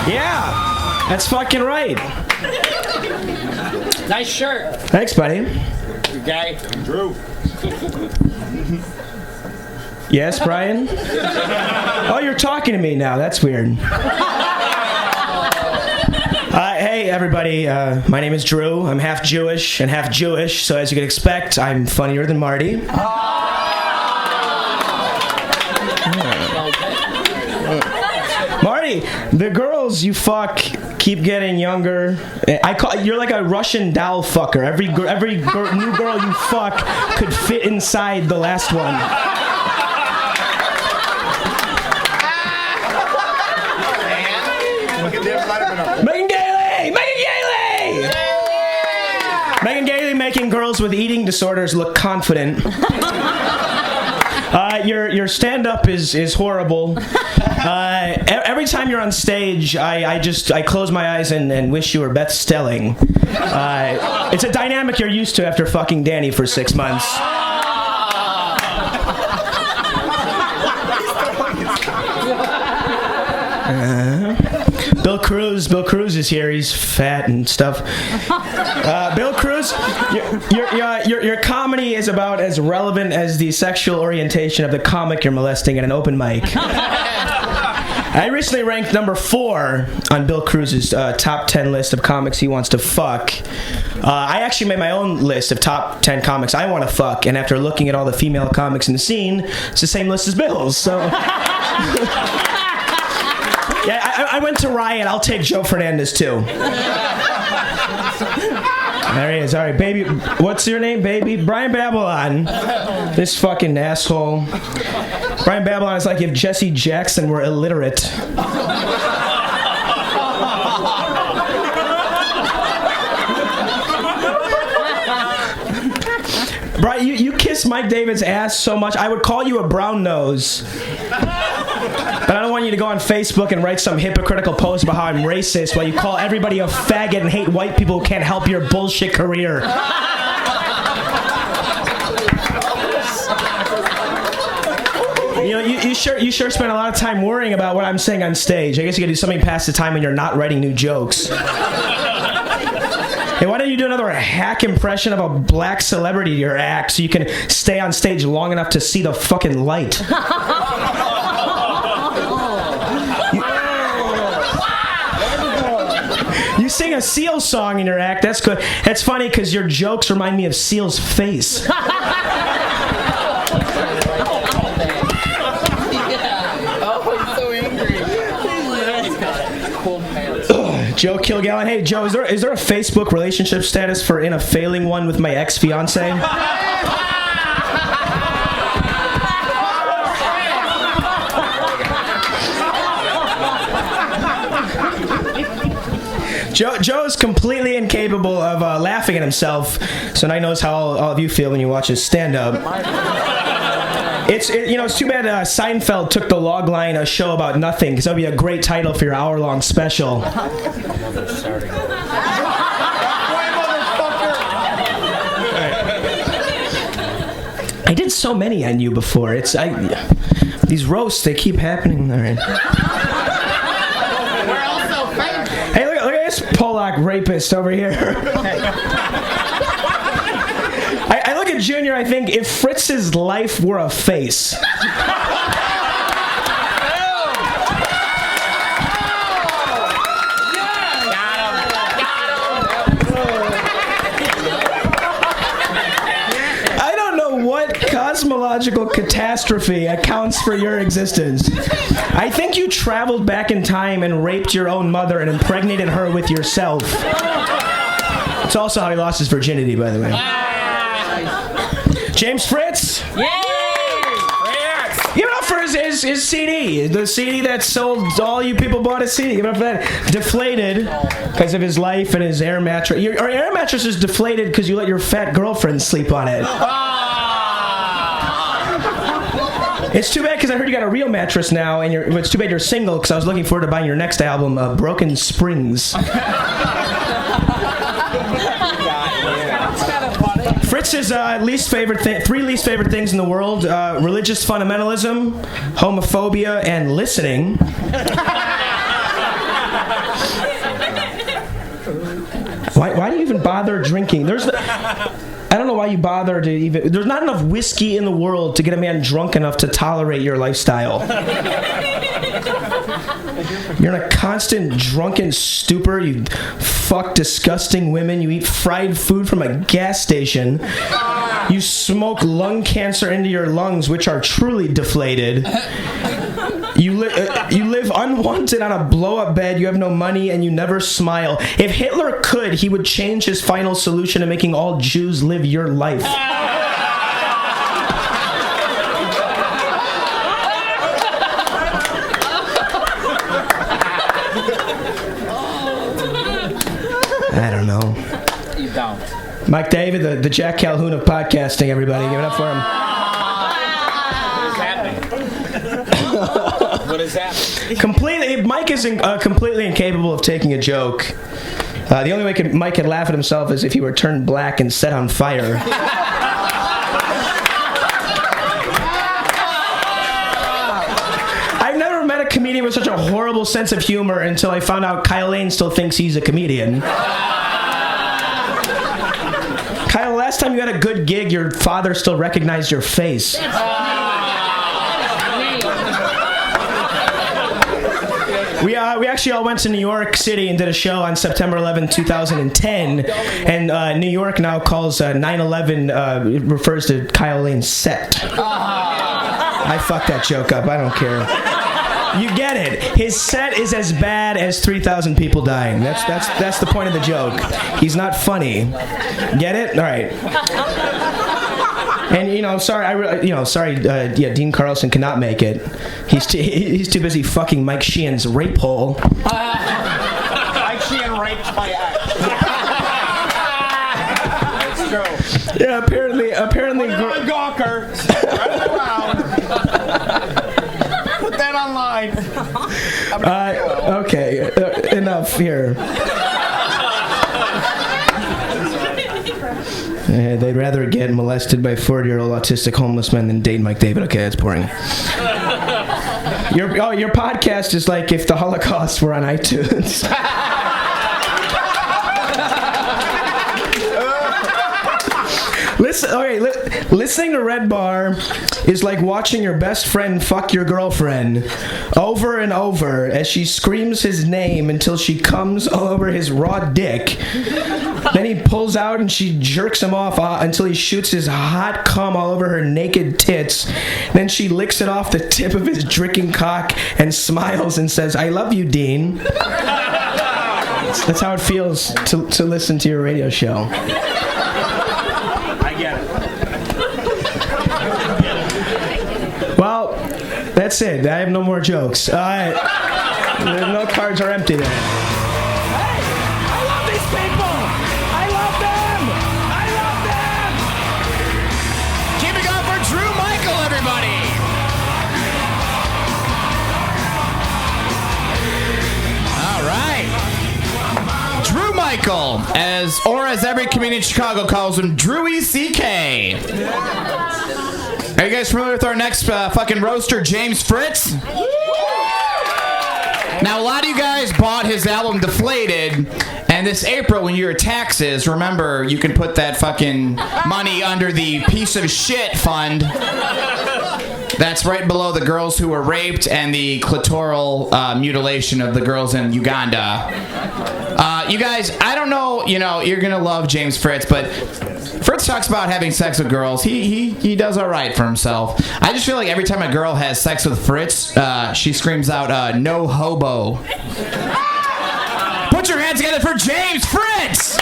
Yeah, that's fucking right. Nice shirt. Thanks, buddy. You guy. Drew. Yes, Brian? Oh, you're talking to me now. That's weird. Hey, everybody. My name is Drew. I'm half Jewish and half Jewish, so as you can expect, I'm funnier than Marty. Marty, the girls you fuck keep getting younger. You're like a Russian doll fucker. Every new girl you fuck could fit inside the last one. Megan Gaily! Megan Gaily! Megan Gaily making girls with eating disorders look confident. Your stand-up is horrible. Every time you're on stage, I close my eyes and wish you were Beth Stelling. It's a dynamic you're used to after fucking Danny for 6 months. Bill Cruz is here. He's fat and stuff. Bill Cruz, your comedy is about as relevant as the sexual orientation of the comic you're molesting at an open mic. I recently ranked number 4 on Bill Cruz's top 10 list of comics he wants to fuck. I actually made my own list of top 10 comics I want to fuck, and after looking at all the female comics in the scene, it's the same list as Bill's, so... Yeah, I went to Riot. I'll take Joe Fernandez, too. There he is. All right, baby. What's your name, baby? Brian Babylon. This fucking asshole. Brian Babylon is like if Jesse Jackson were illiterate. Brian, you kiss Mike David's ass so much, I would call you a brown nose. But I don't want you to go on Facebook and write some hypocritical post about how I'm racist while you call everybody a faggot and hate white people who can't help your bullshit career. You know, you sure spend a lot of time worrying about what I'm saying on stage. I guess you could do something past the time when you're not writing new jokes. Hey, why don't you do another hack impression of a black celebrity to your act so you can stay on stage long enough to see the fucking light? You sing a Seal song in your act. That's good. That's funny because your jokes remind me of Seal's face. Joe Kilgallon. Hey, Joe, is there a Facebook relationship status for in a failing one with my ex-fiance? Joe's completely incapable of laughing at himself, so now he knows how all of you feel when you watch his stand-up. It's too bad Seinfeld took the log line, a show about nothing, because that would be a great title for your hour-long special. I did so many on you before. These roasts, they keep happening. All right. Hey, look at this Polak rapist over here. I look at Junior, I think, if Fritz's life were a face. I don't know what cosmological catastrophe accounts for your existence. I think you traveled back in time and raped your own mother and impregnated her with yourself. It's also how he lost his virginity, by the way. James Fritz! Yay! Give it up for his CD. The CD that sold all you people bought a CD. Give it up for that. Deflated because of his life and his air mattress. Your air mattress is deflated because you let your fat girlfriend sleep on it. It's too bad because I heard you got a real mattress now, and it's too bad you're single because I was looking forward to buying your next album, Broken Springs. Fritz's three least favorite things in the world: religious fundamentalism, homophobia, and listening. Why do you even bother drinking? I don't know why you bother to even... There's not enough whiskey in the world to get a man drunk enough to tolerate your lifestyle. You're in a constant drunken stupor. You fuck disgusting women. You eat fried food from a gas station. You smoke lung cancer into your lungs, which are truly deflated. You live unwanted on a blow-up bed, you have no money, and you never smile. If Hitler could, he would change his final solution to making all Jews live your life. I don't know. You don't. Mike David, the Jack Calhoun of podcasting, everybody. Give it up for him. What is happening? Mike is completely incapable of taking a joke. The only way Mike could laugh at himself is if he were turned black and set on fire. I've never met a comedian with such a horrible sense of humor until I found out Kyle Lane still thinks he's a comedian. Kyle, last time you had a good gig, your father still recognized your face. We actually all went to New York City and did a show on September 11, 2010, and New York now calls 9/11, refers to Kyle Lane's set. I fucked that joke up, I don't care. You get it. His set is as bad as 3,000 people dying. That's the point of the joke. He's not funny. Get it? All right. And Dean Carlson cannot make it. He's too busy fucking Mike Sheehan's rape hole. Mike Sheehan raped my ex. That's true. Yeah, apparently. Gawker. Spread it around. Put that online. Okay, enough here. They'd rather get molested by 40-year-old autistic homeless men than date Mike David. Okay, that's boring. Your podcast is like if the Holocaust were on iTunes. Listening to Red Bar is like watching your best friend fuck your girlfriend over and over as she screams his name until she comes all over his raw dick. Then he pulls out and she jerks him off until he shoots his hot cum all over her naked tits. Then she licks it off the tip of his drinking cock and smiles and says, "I love you, Dean." That's how it feels to listen to your radio show. Well, that's it. I have no more jokes. No cards are empty there. Hey, I love these people. I love them. I love them. Keep it going for Drew Michael, everybody. All right. Drew Michael, as every comedian in Chicago calls him, Drewy CK. Are you guys familiar with our next fucking roaster, James Fritz? Now, a lot of you guys bought his album Deflated, and this April, when your taxes, remember, you can put that fucking money under the piece of shit fund. That's right below the girls who were raped and the clitoral mutilation of the girls in Uganda. You guys, I don't know, you're going to love James Fritz, but Fritz talks about having sex with girls. He does all right for himself. I just feel like every time a girl has sex with Fritz, she screams out, "No hobo." Put your hands together for James Fritz!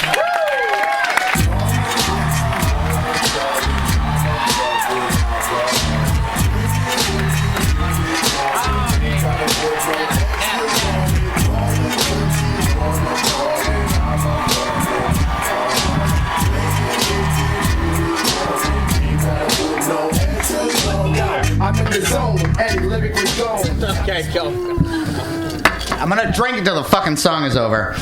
I'm in the zone, Eddie lyrically gone. Okay, go. I'm gonna drink until the fucking song is over.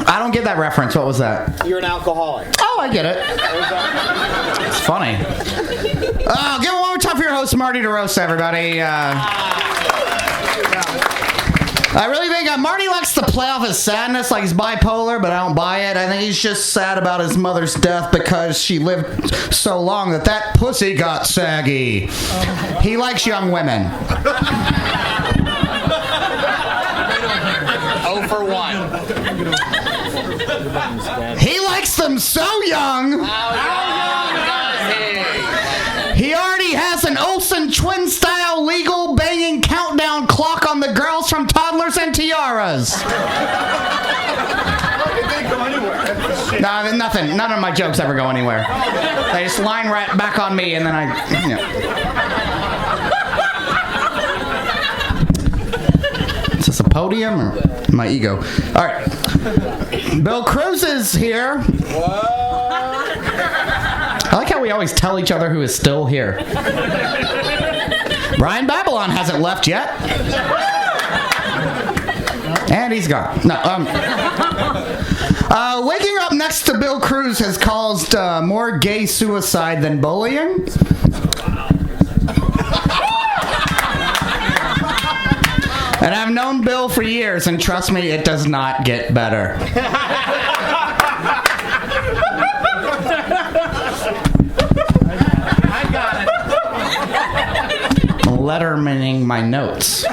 I don't get that reference. What was that? You're an alcoholic. Oh, I get it. It's funny. Give it one more time for your host, Marty Derosa, everybody. I really think Marty likes to play off his sadness like he's bipolar, but I don't buy it. I think he's just sad about his mother's death because she lived so long that pussy got saggy. He likes young women. 0 for 1. He likes them so young. He already has an Olsen twin-style legal banging countdown clock on the girls from No, nothing. None of my jokes ever go anywhere. They just line right back on me, and then Is this a podium or my ego? All right. Bill Cruz is here. I like how we always tell each other who is still here. Brian Babylon hasn't left yet. And he's gone. No, waking up next to Bill Cruz has caused more gay suicide than bullying. And I've known Bill for years, and trust me, it does not get better. I got it. Lettermaning my notes.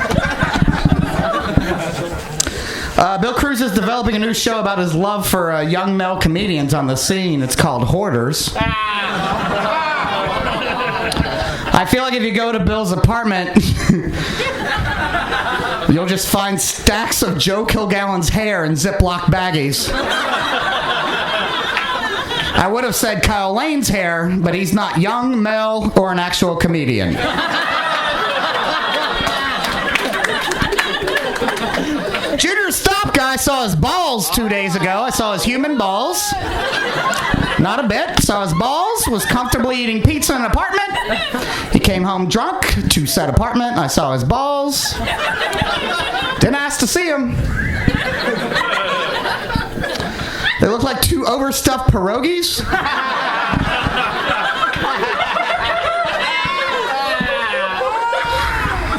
Bill Cruz is developing a new show about his love for young male comedians on the scene. It's called Hoarders. I feel like if you go to Bill's apartment, you'll just find stacks of Joe Kilgallon's hair in Ziploc baggies. I would have said Kyle Lane's hair, but he's not young, male, or an actual comedian. Junior Stopka, I saw his balls 2 days ago. I saw his human balls. Not a bit. Saw his balls. Was comfortably eating pizza in an apartment. He came home drunk to said apartment. I saw his balls. Didn't ask to see him. They look like two overstuffed pierogies.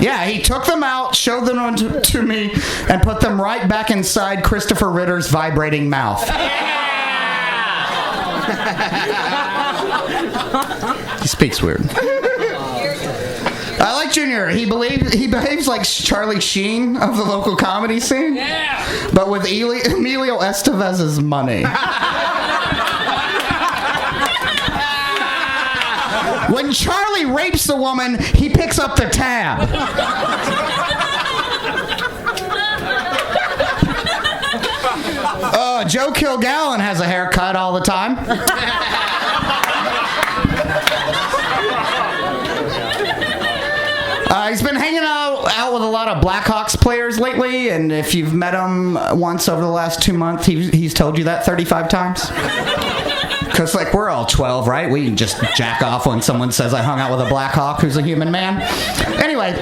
Yeah, he took them out, showed them to me, and put them right back inside Christopher Ritter's vibrating mouth. He speaks weird. I like Junior. He behaves like Charlie Sheen of the local comedy scene, but with Emilio Estevez's money. When Charlie rapes a woman, he picks up the tab. Joe Kilgallon has a haircut all the time. He's been hanging out with a lot of Blackhawks players lately, and if you've met him once over the last 2 months, he's told you that 35 times. Because, like, we're all 12, right? We can just jack off when someone says I hung out with a Black Hawk who's a human man. Anyway,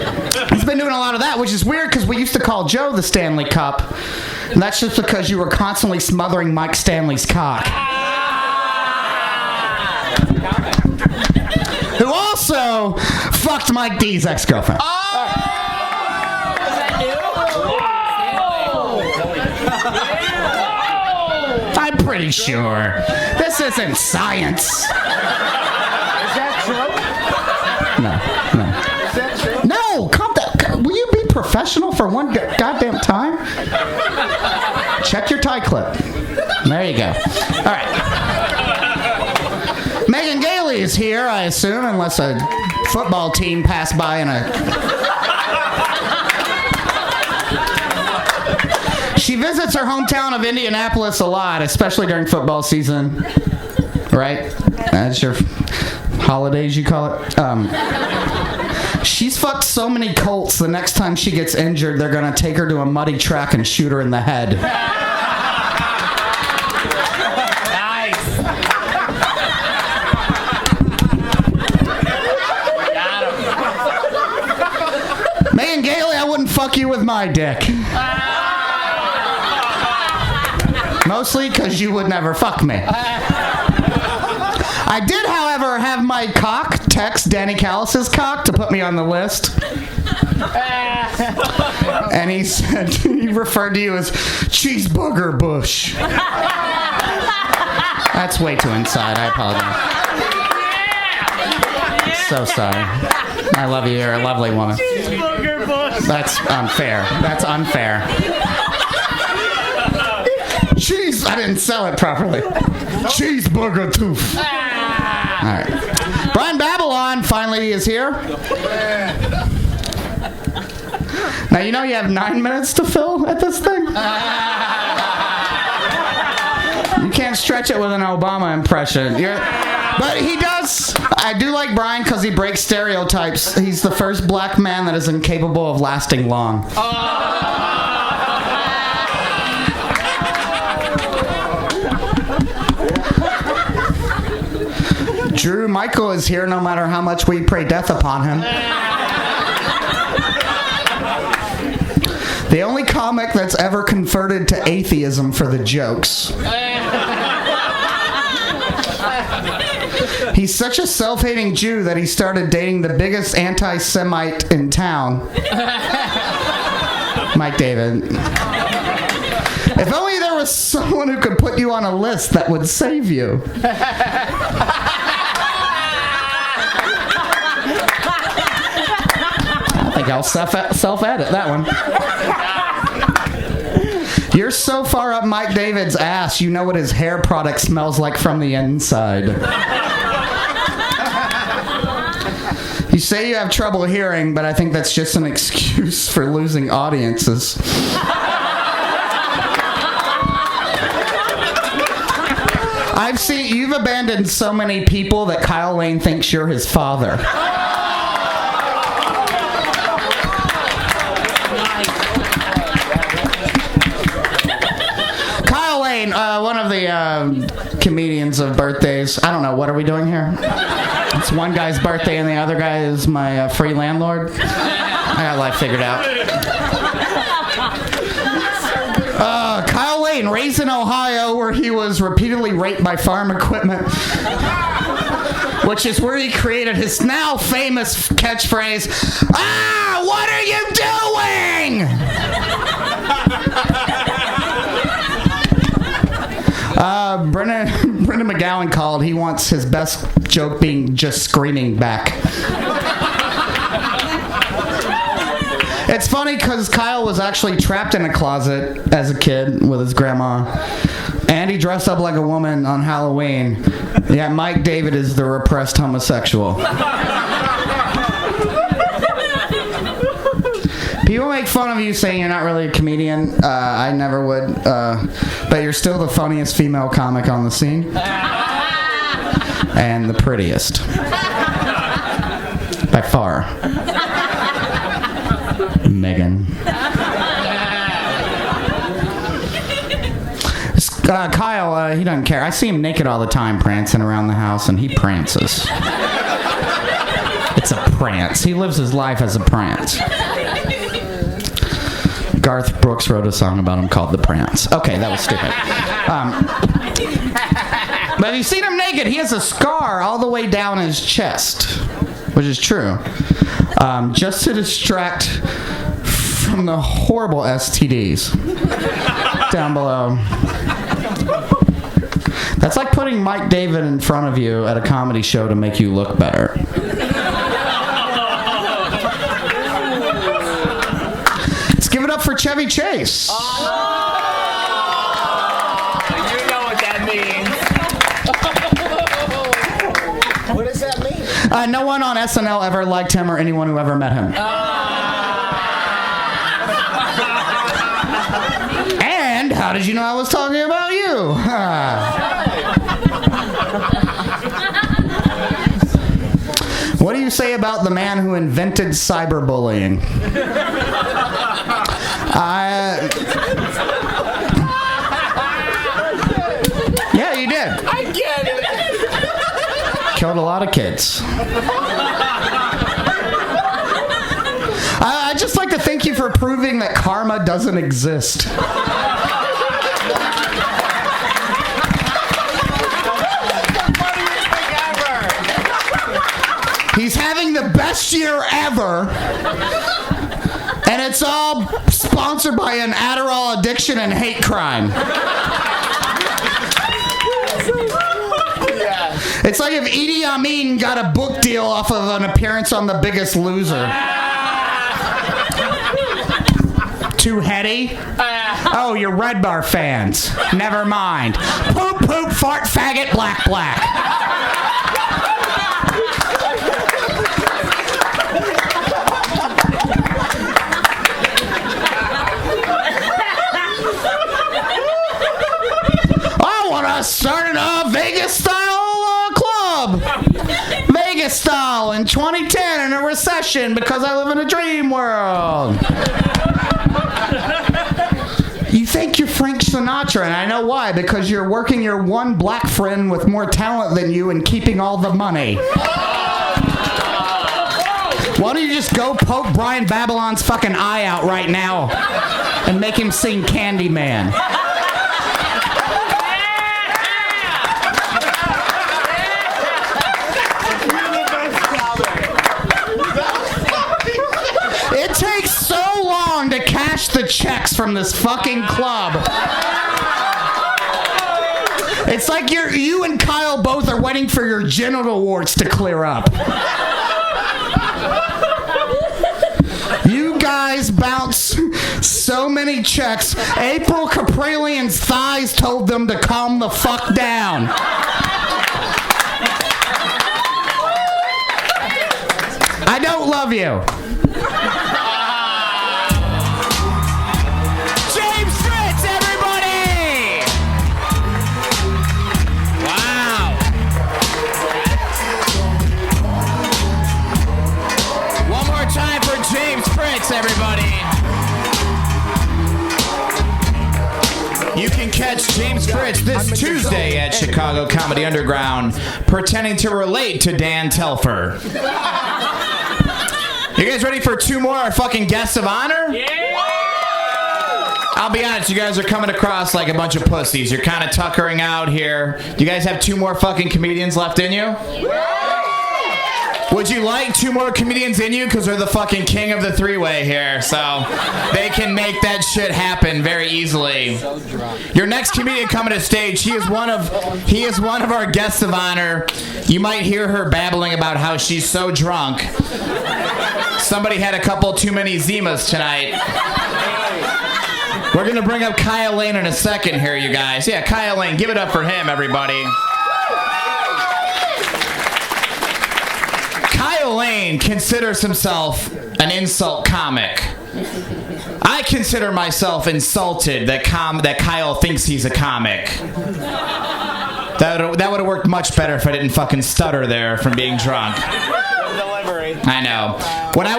he's been doing a lot of that, which is weird because we used to call Joe the Stanley Cup. And that's just because you were constantly smothering Mike Stanley's cock. Who also fucked Mike D's ex-girlfriend. I'm pretty sure. This isn't science. Is that true? No, calm down. Will you be professional for one goddamn time? Check your tie clip. There you go. All right. Megan Gaily is here, I assume, unless a football team passed by in a... She visits her hometown of Indianapolis a lot, especially during football season. Right? That's your holidays, you call it? She's fucked so many colts, the next time she gets injured, they're going to take her to a muddy track and shoot her in the head. Nice. Got him. Megan Gaily, I wouldn't fuck you with my dick. Mostly because you would never fuck me. I did, however, have my cock text Danny Callis's cock to put me on the list. And he said, he referred to you as Cheeseburger Bush. That's way too inside. I apologize. So sorry. I love you. You're a lovely woman. Cheeseburger Bush. That's unfair. That's unfair. Cheese! I didn't sell it properly. Cheeseburger tooth. All right. Brian Babylon finally is here. Now you know you have 9 minutes to fill at this thing. You can't stretch it with an Obama impression. But he does. I do like Brian because he breaks stereotypes. He's the first black man that is incapable of lasting long. Drew Michael is here no matter how much we pray death upon him. The only comic that's ever converted to atheism for the jokes. He's such a self-hating Jew that he started dating the biggest anti-Semite in town. Mike David. If only there was someone who could put you on a list that would save you. I think I'll self-edit that one. You're so far up Mike David's ass, you know what his hair product smells like from the inside. You say you have trouble hearing, but I think that's just an excuse for losing audiences. I've seen you've abandoned so many people that Kyle Lane thinks you're his father. Kyle Lane, one of the comedians of birthdays. I don't know, what are we doing here? It's one guy's birthday and the other guy is my free landlord. I got life figured out. Kyle Lane, raised in Ohio, where he was repeatedly raped by farm equipment, which is where he created his now famous catchphrase, "Ah, what are you doing?" Brendan McGowan called. He wants his best joke being just screaming back. It's funny because Kyle was actually trapped in a closet as a kid with his grandma, and he dressed up like a woman on Halloween. Yeah, Mike David is the repressed homosexual. People make fun of you saying you're not really a comedian. I never would. But you're still the funniest female comic on the scene. And the prettiest. By far. Megan. Kyle, he doesn't care. I see him naked all the time prancing around the house, and he prances. It's a prance. He lives his life as a prance. Garth Brooks wrote a song about him called The Prance. Okay, that was stupid. But have you seen him naked? He has a scar all the way down his chest, which is true. Just to distract from the horrible STDs down below. That's like putting Mike David in front of you at a comedy show to make you look better. Let's give it up for Chevy Chase. You know what that means. What does that mean? No one on SNL ever liked him or anyone who ever met him. And how did you know I was talking about you? What do you say about the man who invented cyberbullying? Yeah, you did. I get it. Killed a lot of kids. I'd just like to thank you for proving that karma doesn't exist. He's having the best year ever, and it's all sponsored by an Adderall addiction and hate crime. It's like if Idi Amin got a book deal off of an appearance on The Biggest Loser. Too heady? Oh, you're Red Bar fans. Never mind. Poop, poop, fart, faggot, black, black. I want to club. Vegas style in 2010 in a recession because I live in a dream world. You think you're Frank Sinatra, and I know why, because you're working your one black friend with more talent than you and keeping all the money. Why don't you just go poke Brian Babylon's fucking eye out right now and make him sing Candyman? It takes so long to cash the checks from this fucking club. It's like you and Kyle both are waiting for your genital warts to clear up. You guys bounce so many checks. April Caprillian's thighs told them to calm the fuck down. I don't love you. James Fritz, everybody! Wow. One more time for James Fritz, everybody. You can catch James Fritz this Tuesday at Chicago Comedy Underground, pretending to relate to Dan Telfer. You guys ready for two more fucking guests of honor? Yeah! I'll be honest, you guys are coming across like a bunch of pussies. You're kind of tuckering out here. You guys have two more fucking comedians left in you? Would you like two more comedians in you? Because they're the fucking king of the three-way here, so they can make that shit happen very easily. Your next comedian coming to stage, he is one of our guests of honor. You might hear her babbling about how she's so drunk. Somebody had a couple too many Zimas tonight. We're gonna bring up Kyle Lane in a second here, you guys. Yeah, Kyle Lane, give it up for him, everybody. Kyle Lane considers himself an insult comic. I consider myself insulted that Kyle thinks he's a comic. That would have worked much better if I didn't fucking stutter there from being drunk. I know. When I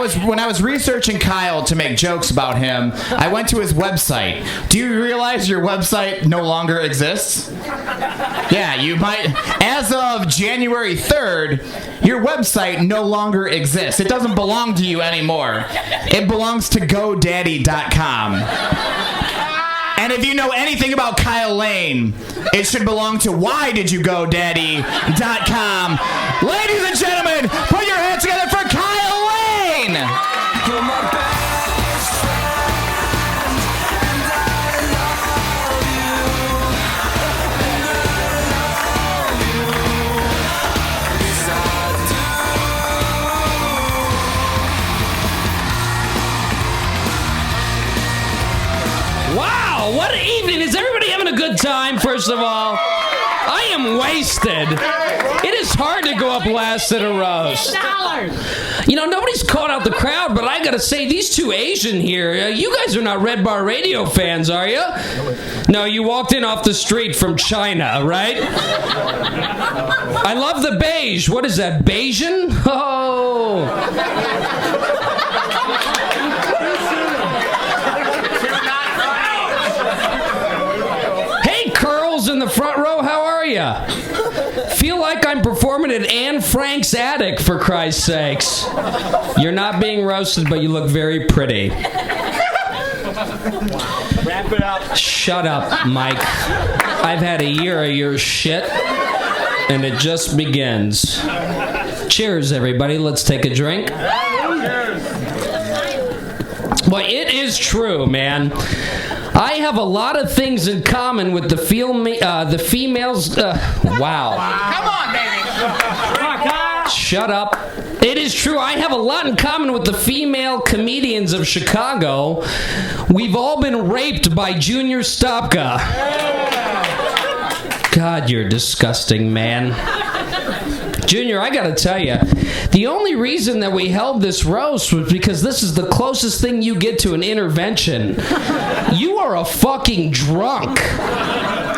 was researching Kyle to make jokes about him, I went to his website. Do you realize your website no longer exists? Yeah, you might. As of January 3rd, your website no longer exists. It doesn't belong to you anymore. It belongs to GoDaddy.com. And if you know anything about Kyle Lane, it should belong to WhyDidYouGoDaddy.com. Ladies and gentlemen, put your hands together for Kyle Lane! Wow, what an evening. Is everybody having a good time, first of all? I am wasted. It is hard to go up last at a roast. You know, nobody's caught out the crowd, but I gotta say, these two Asian here, you guys are not Red Bar Radio fans, are you? No, you walked in off the street from China, right? I love the beige. What is that, Bayesian? Oh. In the front row, how are ya? Feel like I'm performing at Anne Frank's attic, for Christ's sakes. You're not being roasted, but you look very pretty. Wrap it up. Shut up, Mike. I've had a year of your shit, and it just begins. Cheers, everybody. Let's take a drink. Well, it is true, man. I have a lot of things in common with the females. Wow. Come on, baby. Shut up. It is true. I have a lot in common with the female comedians of Chicago. We've all been raped by Junior Stopka. God, you're disgusting, man. Junior, I gotta tell you, the only reason that we held this roast was because this is the closest thing you get to an intervention. You are a fucking drunk.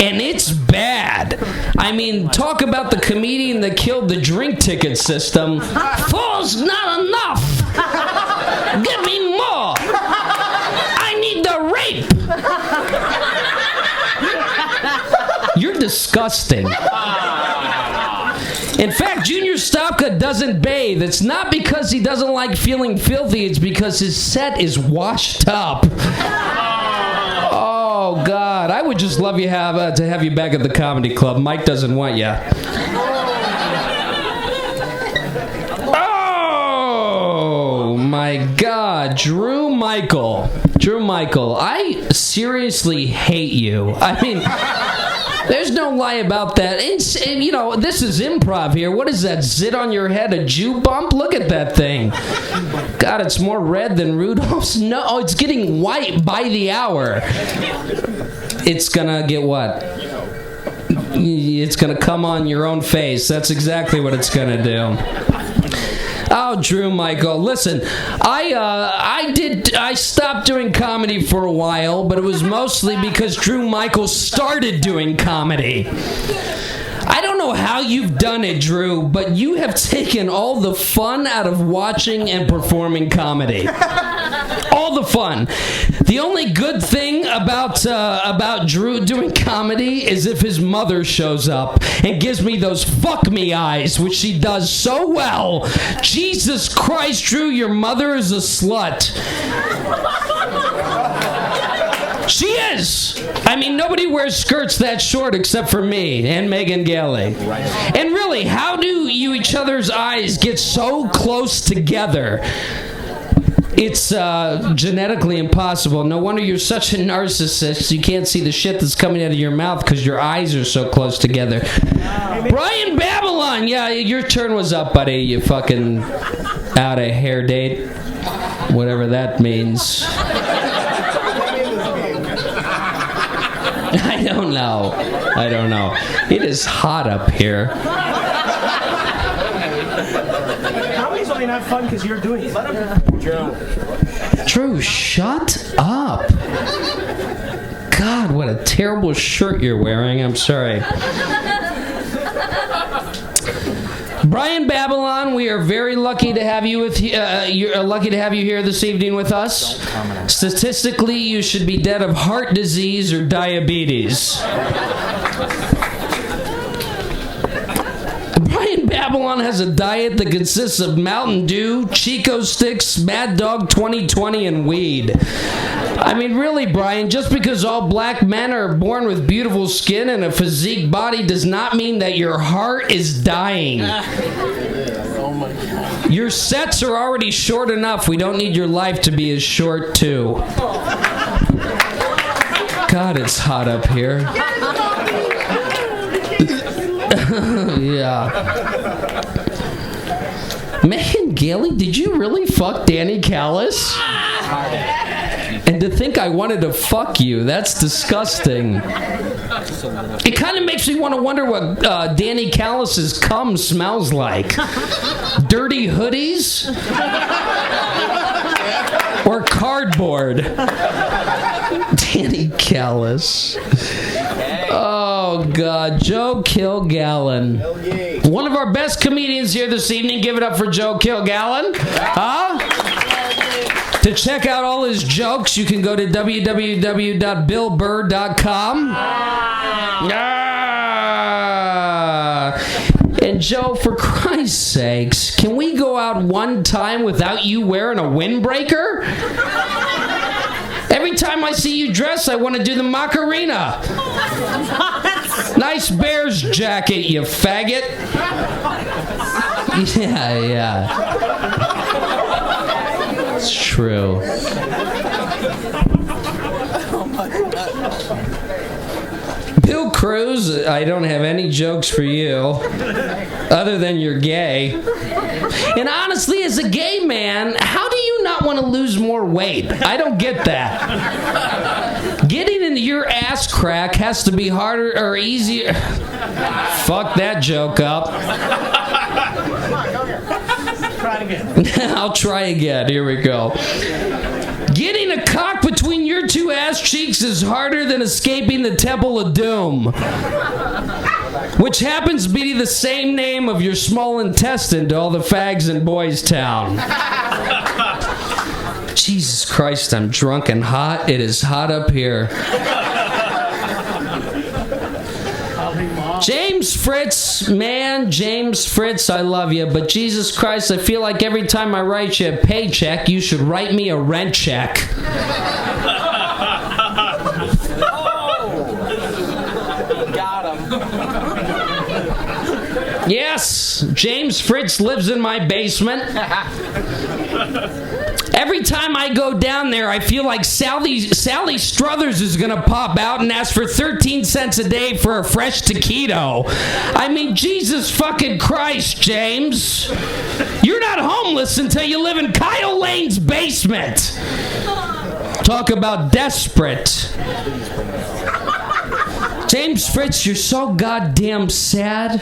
And it's bad. I mean, talk about the comedian that killed the drink ticket system. Four's not enough. Give me more. I need the rape. You're disgusting. In fact, Junior Stopka doesn't bathe. It's not because he doesn't like feeling filthy. It's because his set is washed up. Oh, God. I would just love to have you back at the comedy club. Mike doesn't want you. Oh, my God. Drew Michael, I seriously hate you. I mean... There's no lie about that. This is improv here. What is that? Zit on your head, a Jew bump? Look at that thing. God, it's more red than Rudolph's. No, it's getting white by the hour. It's gonna get what? It's gonna come on your own face. That's exactly what it's gonna do. Oh, Drew Michael, listen, I stopped doing comedy for a while, but it was mostly because Drew Michael started doing comedy. I don't know how you've done it, Drew, but you have taken all the fun out of watching and performing comedy. All the fun. The only good thing about Drew doing comedy is if his mother shows up and gives me those fuck me eyes, which she does so well. Jesus Christ, Drew, your mother is a slut. She is. I mean, nobody wears skirts that short except for me and Megan Gaily. And really, how do you each other's eyes get so close together? It's genetically impossible. No wonder you're such a narcissist. You can't see the shit that's coming out of your mouth because your eyes are so close together. Brian Babylon, yeah, your turn was up, buddy. You fucking out of hair date, whatever that means. I don't know. It is hot up here. Comedy's only not fun because you're doing it. Drew, shut up. God, what a terrible shirt you're wearing. I'm sorry. Brian Babylon, we are very lucky to have you lucky to have you here this evening with us. Statistically, you should be dead of heart disease or diabetes. Brian Babylon has a diet that consists of Mountain Dew, Chico Sticks, Mad Dog 2020, and weed. I mean, really, Brian, just because all black men are born with beautiful skin and a physique body does not mean that your heart is dying. Your sets are already short enough. We don't need your life to be as short, too. God, it's hot up here. Yeah. Megan Gaily, did you really fuck Danny Callis? And to think I wanted to fuck you, that's disgusting. It kind of makes me want to wonder what Danny Callis's cum smells like. Dirty hoodies? Or cardboard? Danny Callis. Oh, God. Joe Kilgallon. One of our best comedians here this evening. Give it up for Joe Kilgallon. Huh? To check out all his jokes, you can go to www.billburr.com. And Joe, for Christ's sakes, can we go out one time without you wearing a windbreaker? Every time I see you dress, I want to do the Macarena. Nice Bears jacket, you faggot. Yeah. It's true. Bill Cruz, I don't have any jokes for you, other than you're gay. And honestly, as a gay man, how do you not want to lose more weight? I don't get that. Getting into your ass crack has to be harder or easier. Fuck that joke up. Try it again. I'll try again. Here we go. Getting a cock between between your two ass cheeks is harder than escaping the Temple of Doom, which happens to be the same name of your small intestine to all the fags in Boys Town. Jesus Christ, I'm drunk and hot. It is hot up here. James Fritz, man, James Fritz, I love you, but Jesus Christ, I feel like every time I write you a paycheck, you should write me a rent check. Got him. Yes, James Fritz lives in my basement. Every time I go down there, I feel like Sally Struthers is going to pop out and ask for 13 cents a day for a fresh taquito. I mean, Jesus fucking Christ, James. You're not homeless until you live in Kyle Lane's basement. Talk about desperate. James Fritz, you're so goddamn sad.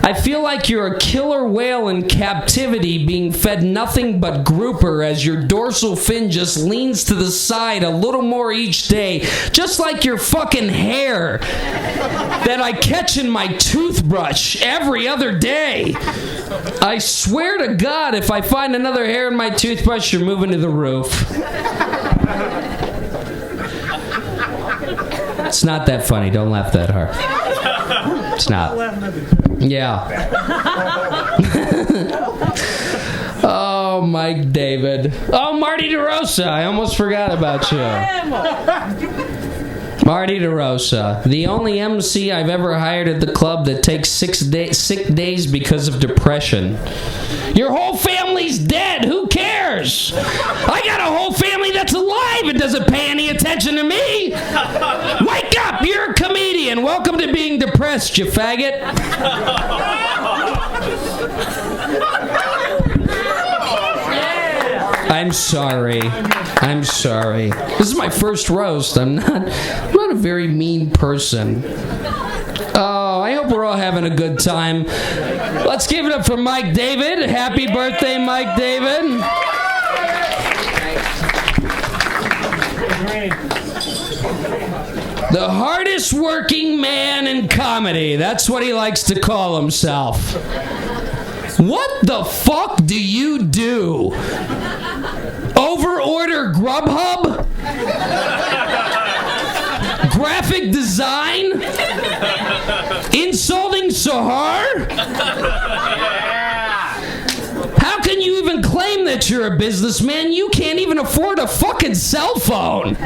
I feel like you're a killer whale in captivity being fed nothing but grouper as your dorsal fin just leans to the side a little more each day, just like your fucking hair that I catch in my toothbrush every other day. I swear to God, if I find another hair in my toothbrush, you're moving to the roof. It's not that funny. Don't laugh that hard. It's not. Yeah. Oh, Mike David. Oh, Marty Derosa. I almost forgot about you. Marty Derosa, the only MC I've ever hired at the club that takes sick days because of depression. Your whole family's dead. Who cares? I got a whole family that's alive and doesn't pay any attention to me. Wake up. You're a comedian. Welcome to being depressed, you faggot. I'm sorry. I'm sorry. This is my first roast. I'm not a very mean person. Oh, I hope we're all having a good time. Let's give it up for Mike David. Happy birthday, Mike David. The hardest working man in comedy. That's what he likes to call himself. What the fuck do you do? Overorder Grubhub? Graphic design? Insulting Sahar? How can you even claim that you're a businessman? You can't even afford a fucking cell phone.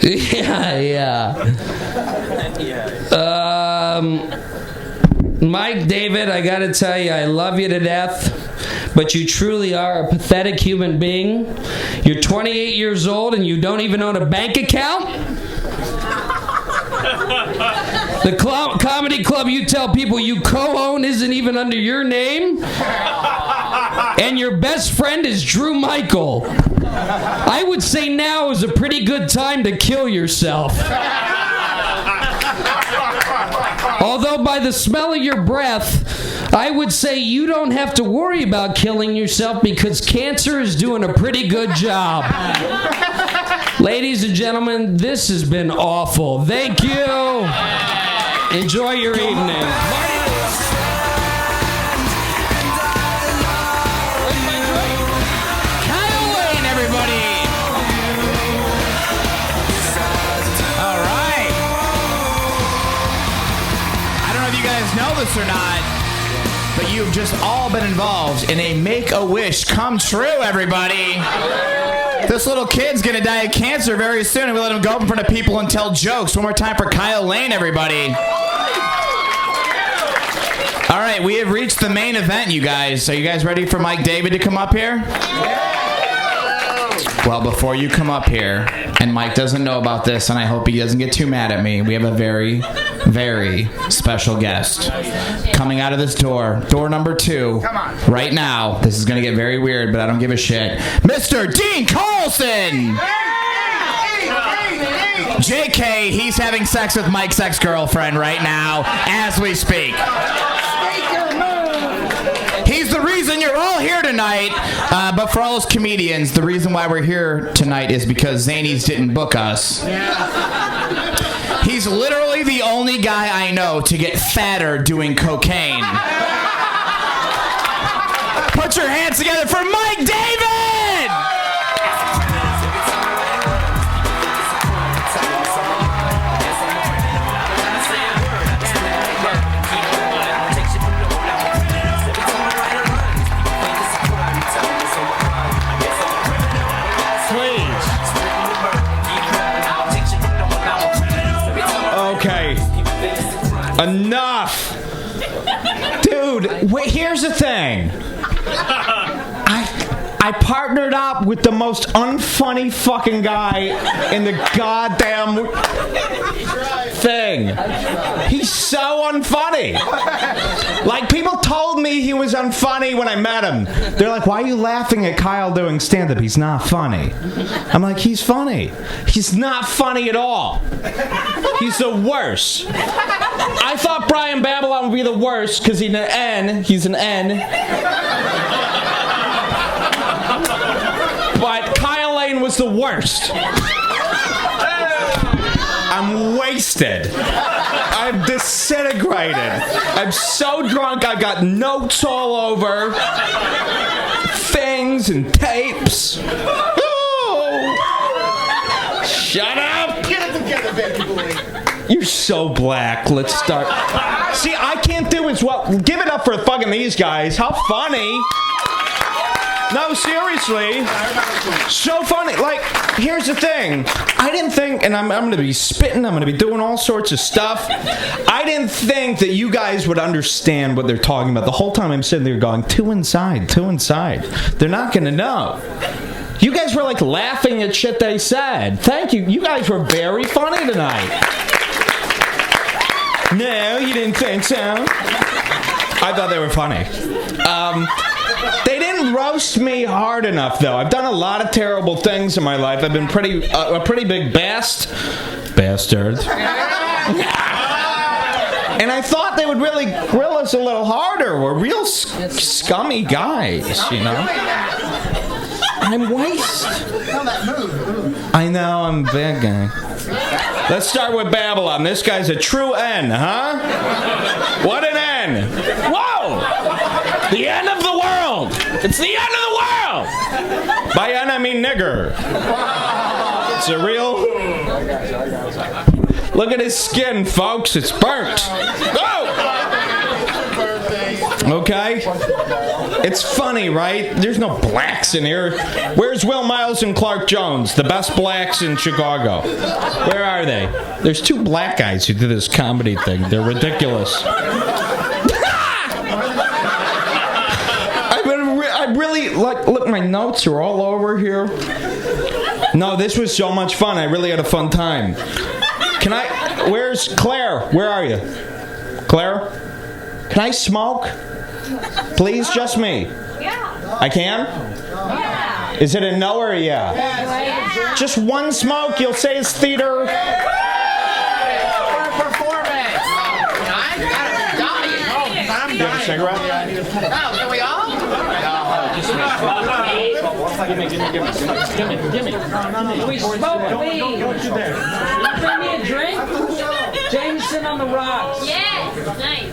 Yeah. Mike David, I gotta tell you, I love you to death, but you truly are a pathetic human being. You're 28 years old and you don't even own a bank account? The comedy club you tell people you co-own isn't even under your name? And your best friend is Drew Michael. I would say now is a pretty good time to kill yourself. Although by the smell of your breath, I would say you don't have to worry about killing yourself because cancer is doing a pretty good job. Ladies and gentlemen, this has been awful. Thank you. Enjoy your evening. Know this or not, but you've just all been involved in a Make-A-Wish come true, everybody. This little kid's gonna die of cancer very soon, and we let him go up in front of people and tell jokes. One more time for Kyle Lane, everybody. All right, we have reached the main event, you guys. Are you guys ready for Mike David to come up here? Well, before you come up here, and Mike doesn't know about this, and I hope he doesn't get too mad at me, we have a very, very special guest coming out of this door number 2, right now. This is going to get very weird, but I don't give a shit. Mr. Dean Carlson! JK, he's having sex with Mike's ex-girlfriend right now as we speak. He's he's the reason you're all here tonight. But for all those comedians, the reason why we're here tonight is because Zany's didn't book us. He's literally the only guy I know to get fatter doing cocaine. Put your hands together for Mike David! Enough! Dude, wait, here's the thing. I partnered up with the most unfunny fucking guy in the goddamn thing. He's so unfunny. Like, people told me he was unfunny when I met him. They're like, why are you laughing at Kyle doing stand-up? He's not funny. I'm like, he's funny. He's not funny at all. He's the worst. I thought Brian Babylon would be the worst because he's an N. He's an N. But Kyle Lane was the worst. I'm wasted. I'm disintegrated. I'm so drunk I got notes all over. Things and tapes. Oh. Shut up. Get it together, baby boy. You're so black. Let's start. See, I can't do as well. Give it up for fucking these guys. How funny. No, seriously. So funny. Like, here's the thing. I didn't think, and I'm going to be spitting, I'm going to be doing all sorts of stuff. I didn't think that you guys would understand what they're talking about. The whole time I'm sitting there going, two inside. They're not going to know. You guys were like laughing at shit they said. Thank you. You guys were very funny tonight. No, you didn't think so? I thought they were funny. They didn't roast me hard enough, though. I've done a lot of terrible things in my life. I've been a pretty big bastard. And I thought they would really grill us a little harder. We're real scummy guys, you know? I'm wasted. I know, I'm a bad guy. Let's start with Babylon. This guy's a true N, huh? What an N. Whoa! The end of the world. It's the end of the world. By N, I mean nigger. It's a real... Look at his skin, folks. It's burnt. Go! Okay? It's funny, right? There's no blacks in here. Where's Will Miles and Clark Jones, the best blacks in Chicago? Where are they? There's two black guys who do this comedy thing. They're ridiculous. I really, like, look, my notes are all over here. No, this was so much fun. I really had a fun time. Where's Claire? Where are you? Claire? Can I smoke? Please, just me. Yeah. I can? Yeah. Is it a no or a yeah? Yeah. Just one smoke, you'll say it's theater. For a performance. I'm dying. I'm dying. You have a cigarette? Oh, can we all? Gimme. We smoke weed. Don't you dare. Bring me a drink? Jameson on the rocks. Yes. Nice.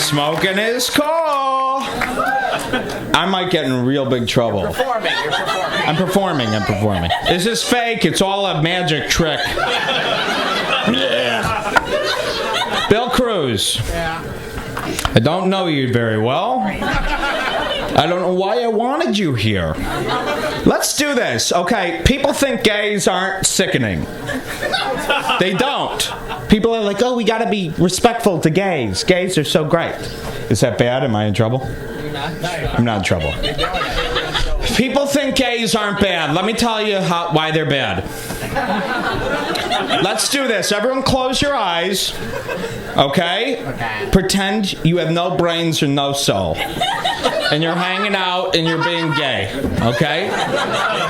Smoking is cool. I might get in real big trouble. You're performing. I'm performing. This is fake. It's all a magic trick. Yeah. Bill Cruz. Yeah. I don't know you very well. I don't know why I wanted you here. Let's do this. Okay, people think gays aren't sickening. They don't. People are like, oh, we gotta be respectful to gays. Gays are so great. Is that bad? Am I in trouble? I'm not in trouble. People think gays aren't bad. Let me tell you why they're bad. Let's do this. Everyone close your eyes. Okay? Pretend you have no brains or no soul. And you're hanging out and you're being gay. Okay?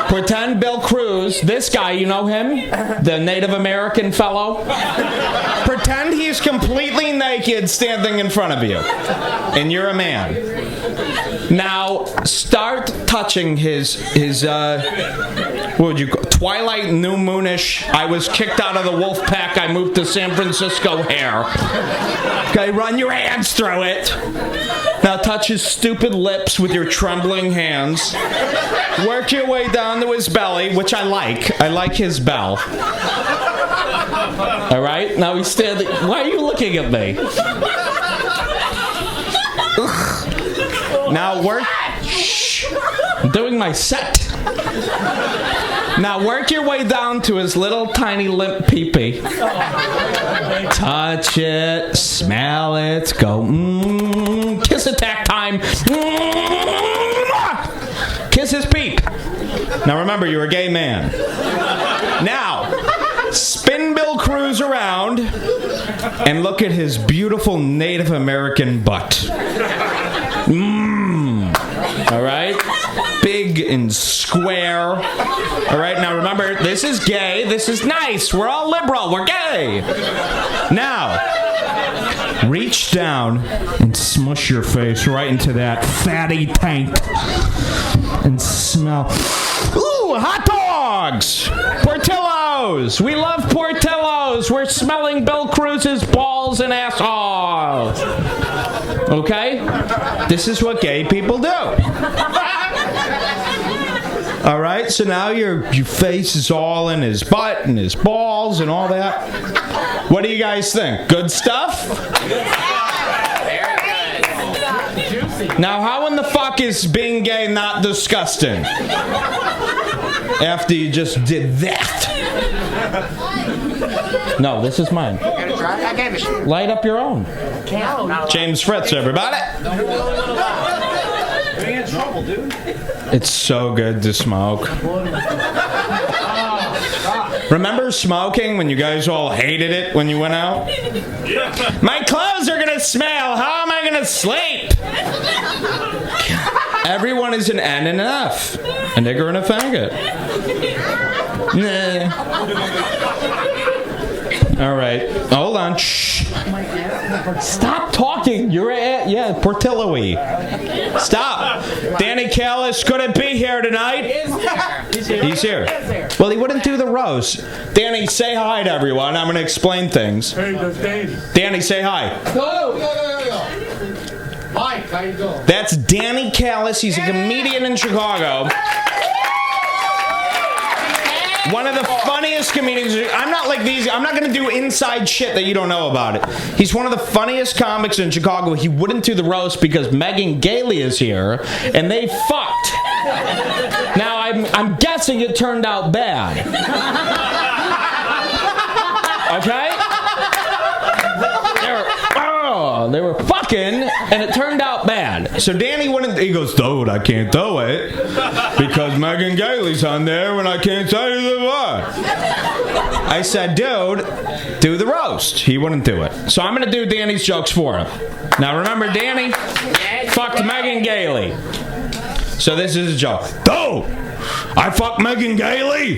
Pretend Bill Cruz, this guy, you know him? The Native American fellow? Pretend he's completely naked standing in front of you. And you're a man. Now, start touching his what would you call Twilight New Moonish, I was kicked out of the wolf pack, I moved to San Francisco hair. Okay, run your hands through it. Now touch his stupid lips with your trembling hands. Work your way down to his belly, which I like. I like his bell. All right, now he's standing. Why are you looking at me? Now work. Shh. I'm doing my set. Now work your way down to his little tiny limp peepee. Touch it, smell it, go. Kiss attack time. Kiss his peep. Now remember, you're a gay man. Now spin Bill Cruz around and look at his beautiful Native American butt. All right? Big and square. All right, now remember, this is gay. This is nice. We're all liberal. We're gay. Now, reach down and smush your face right into that fatty tank. And smell. Ooh, hot dogs! Portillo's! We love Portillo's! We're smelling Bill Cruz's balls and assholes! Okay? This is what gay people do. Alright, so now your face is all in his butt and his balls and all that. What do you guys think? Good stuff? Now, how in the fuck is being gay not disgusting? After you just did that. No, this is mine. Light up your own. James Fritz, everybody. It's so good to smoke. Remember smoking when you guys all hated it when you went out? My clothes are gonna smell. How am I gonna sleep? Everyone is an N and an F. A nigger and a faggot. Nah. All right. Hold on. Shh. Stop talking. You're at, Portillo-y. Stop. Danny Callis couldn't be here tonight. He's here. Well, he wouldn't do the roast. Danny, say hi to everyone. I'm going to explain things. Hey, that's Danny. Danny, say hi. Yo. Mike, how you doing? That's Danny Callis. He's a comedian in Chicago. One of the funniest comedians. I'm not like these. I'm not going to do inside shit that you don't know about it. He's one of the funniest comics in Chicago. He wouldn't do the roast because Megan Gaily is here, and they fucked. Now I'm guessing it turned out bad. Okay? They were fucking, and it turned out bad. So Danny wouldn't. He goes, dude, I can't do it because Megan Gaily's on there, and I can't say the word. I said, dude, do the roast. He wouldn't do it. So I'm gonna do Danny's jokes for him. Now remember, Danny fucked Megan Gaily. So this is a joke. Dude, I fucked Megan Gaily.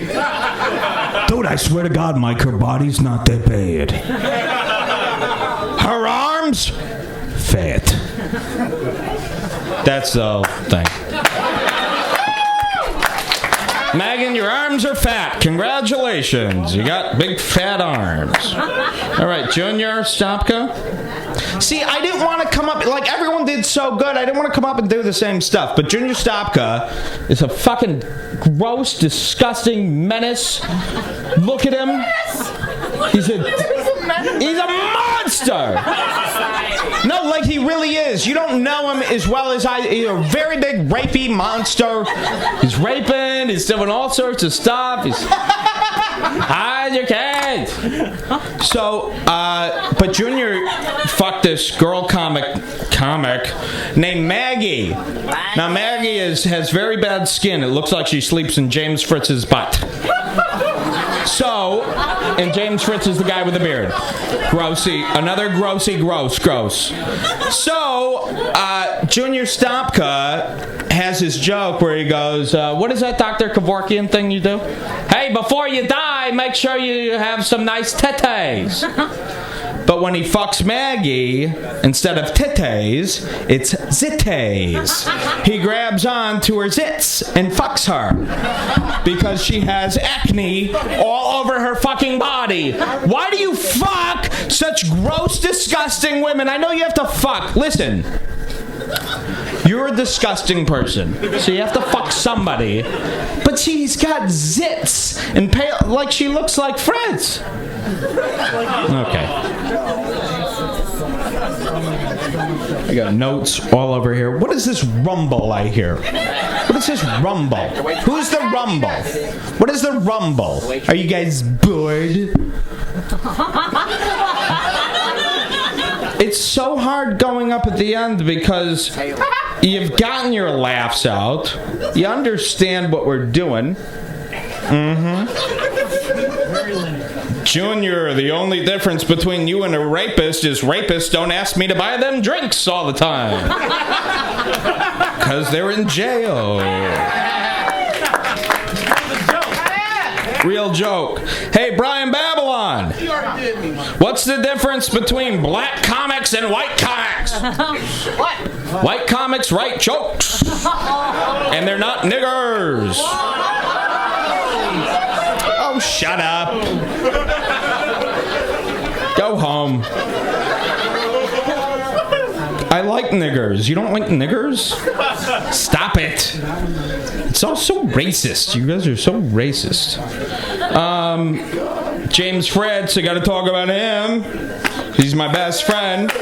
Dude, I swear to God, Mike, her body's not that bad. Her arms, fat. That's the thing. Megan, your arms are fat. Congratulations. You got big fat arms. All right, Junior Stopka. See, I didn't want to come up, like everyone did so good, I didn't want to come up and do the same stuff. But Junior Stopka is a fucking gross, disgusting menace. Look at him. He's a monster. No, like he really is. You don't know him as well as I. He's a very big rapey monster. He's raping. He's doing all sorts of stuff. He's hide your cat. great. So, but Junior fucked this girl comic named Maggie. Now Maggie has very bad skin. It looks like she sleeps in James Fritz's butt. So, and James Fritz is the guy with the beard. Grossy. Another gross. So, Junior Stopka has his joke where he goes, what is that Dr. Kevorkian thing you do? Hey, before you die, make sure you have some nice titties. But when he fucks Maggie, instead of titties, it's zitties. He grabs on to her zits and fucks her because she has acne all over her fucking body. Why do you fuck such gross, disgusting women? I know you have to fuck. Listen. You're a disgusting person, so you have to fuck somebody. But she's got zits and pale, like she looks like Fritz. Okay. I got notes all over here. What is this rumble I hear? What is this rumble? Who's the rumble? What is the rumble? Are you guys bored? It's so hard going up at the end because you've gotten your laughs out. You understand what we're doing. Junior, the only difference between you and a rapist is rapists don't ask me to buy them drinks all the time. Because they're in jail. Real joke. Hey, Brian Babylon. What's the difference between black comics and white comics? What? White comics write jokes. And they're not niggers. Oh, shut up. Go home. I like niggers. You don't like niggers? Stop it. It's all so racist. You guys are so racist. James Fritz, I gotta talk about him. He's my best friend.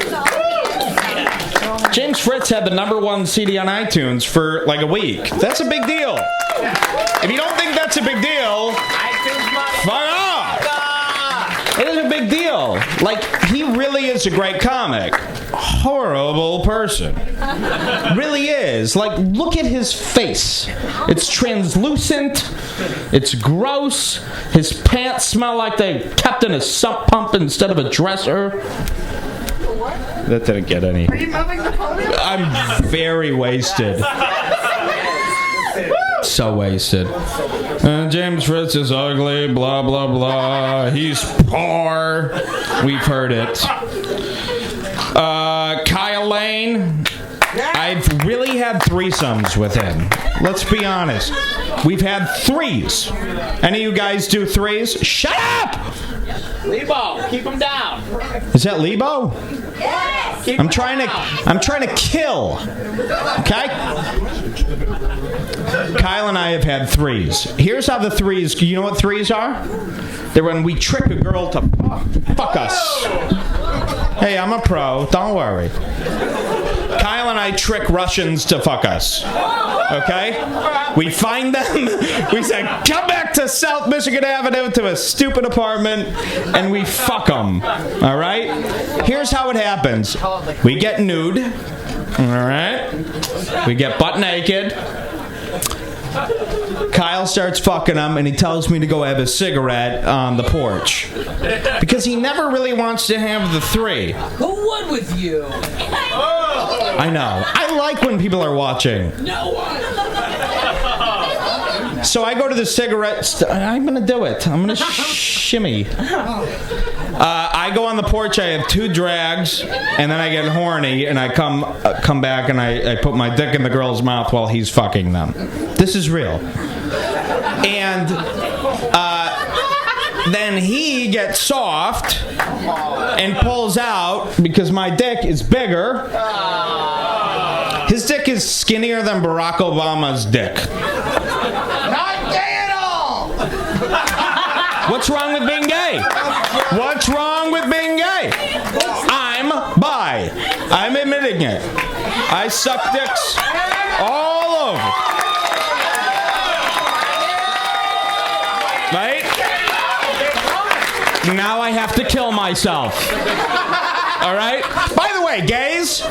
James Fritz had the #1 CD on iTunes for like a week. That's a big deal. If you don't think that's a big deal, fuck off. It is a big deal. Like, he really is a great comic. Horrible person. Really is. Like, look at his face. It's translucent. It's gross. His pants smell like they kept in a sump pump instead of a dresser. That didn't get any. Are you moving the podium? I'm very wasted. So wasted. James Fritz is ugly, blah, blah, blah. He's poor. We've heard it. Kyle Lane. I've really had threesomes with him. Let's be honest. We've had threes. Any of you guys do threes? Shut up! Lebo, keep him down. Is that Lebo? Yes. I'm trying to kill. Okay? Kyle and I have had threes. Here's how the threes, you know what threes are? They're when we trick a girl to fuck us. Hey, I'm a pro. Don't worry. Kyle and I trick Russians to fuck us. Okay? We find them. We say, come back to South Michigan Avenue to a stupid apartment, and we fuck them. All right? Here's how it happens. We get nude. All right? We get butt naked. Kyle starts fucking him, and he tells me to go have a cigarette on the porch. Because he never really wants to have the three. Who would with you? I know. I like when people are watching. No one. So I go to the cigarette I'm going to do it. I'm going to shimmy. I go on the porch. I have 2 drags, and then I get horny, and I come back, and I put my dick in the girl's mouth while he's fucking them. This is real. And then he gets soft and pulls out because my dick is bigger. His dick is skinnier than Barack Obama's dick. Not gay at all. What's wrong with being gay? What's wrong with being gay? I'm bi. I'm admitting it. I suck dicks all over. Right? Now I have to kill myself. All right? By the way, gays,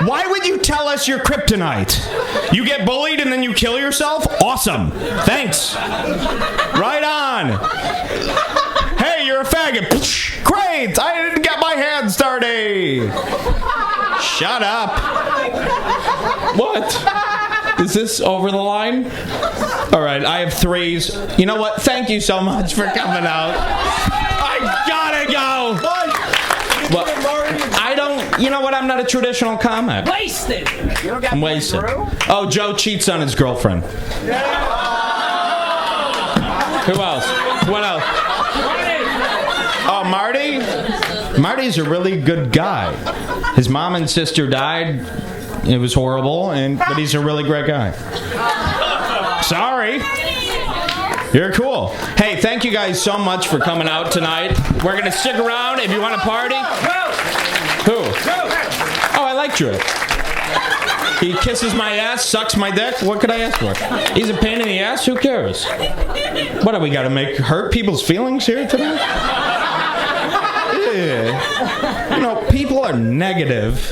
why would you tell us your kryptonite? You get bullied and then you kill yourself? Awesome. Thanks. Right on. Hey, you're a faggot. Great. I didn't get my hands dirty. Shut up. What? Is this over the line? All right, I have 3s. You know what? Thank you so much for coming out. I gotta go. Well, I don't. You know what? I'm not a traditional comic. Wasted. I'm wasted. Oh, Joe cheats on his girlfriend. Who else? What else? Oh, Marty? Marty's a really good guy. His mom and sister died. It was horrible, but he's a really great guy. Sorry. You're cool. Hey, thank you guys so much for coming out tonight. We're going to stick around if you want to party. Who? Oh, I like Drew. He kisses my ass, sucks my dick. What could I ask for? He's a pain in the ass. Who cares? What do we got to hurt people's feelings here tonight? Yeah. You know, people are negative.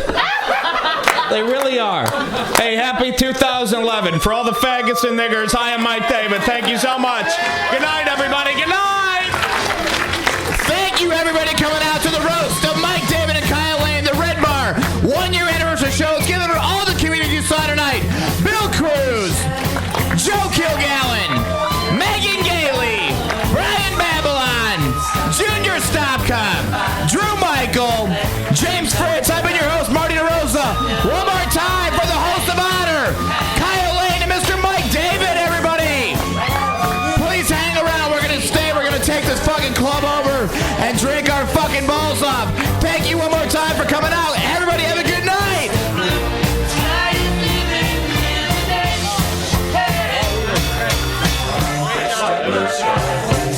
They really are. Hey, happy 2011. For all the faggots and niggers, hi, I'm Mike David. Thank you so much. Good night, everybody. Good night. Thank you, everybody, coming out to the roast of Mike David and Kyle Lane, the Red Bar 1-year anniversary show. Give it to all the community you saw tonight. Bill Cruz, Joe Kilgallon, Megan Gaily, Brian Babylon, Junior Stopka, Drew Michael, James Fritz. I've been your host, Marty Derosa. One more time for the host of honor, Kyle Lane and Mr. Mike David, everybody. Please hang around. We're going to stay. We're going to take this fucking club over and drink our fucking balls off. Thank you one more time for coming out. Everybody have a good night.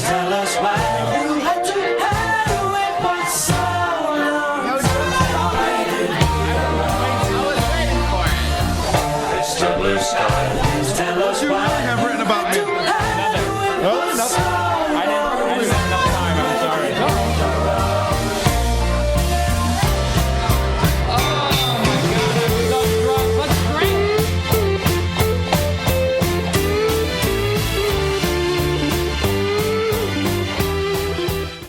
Tell us why you had to hide away for so long. Mr. Blue Sky, tell us why.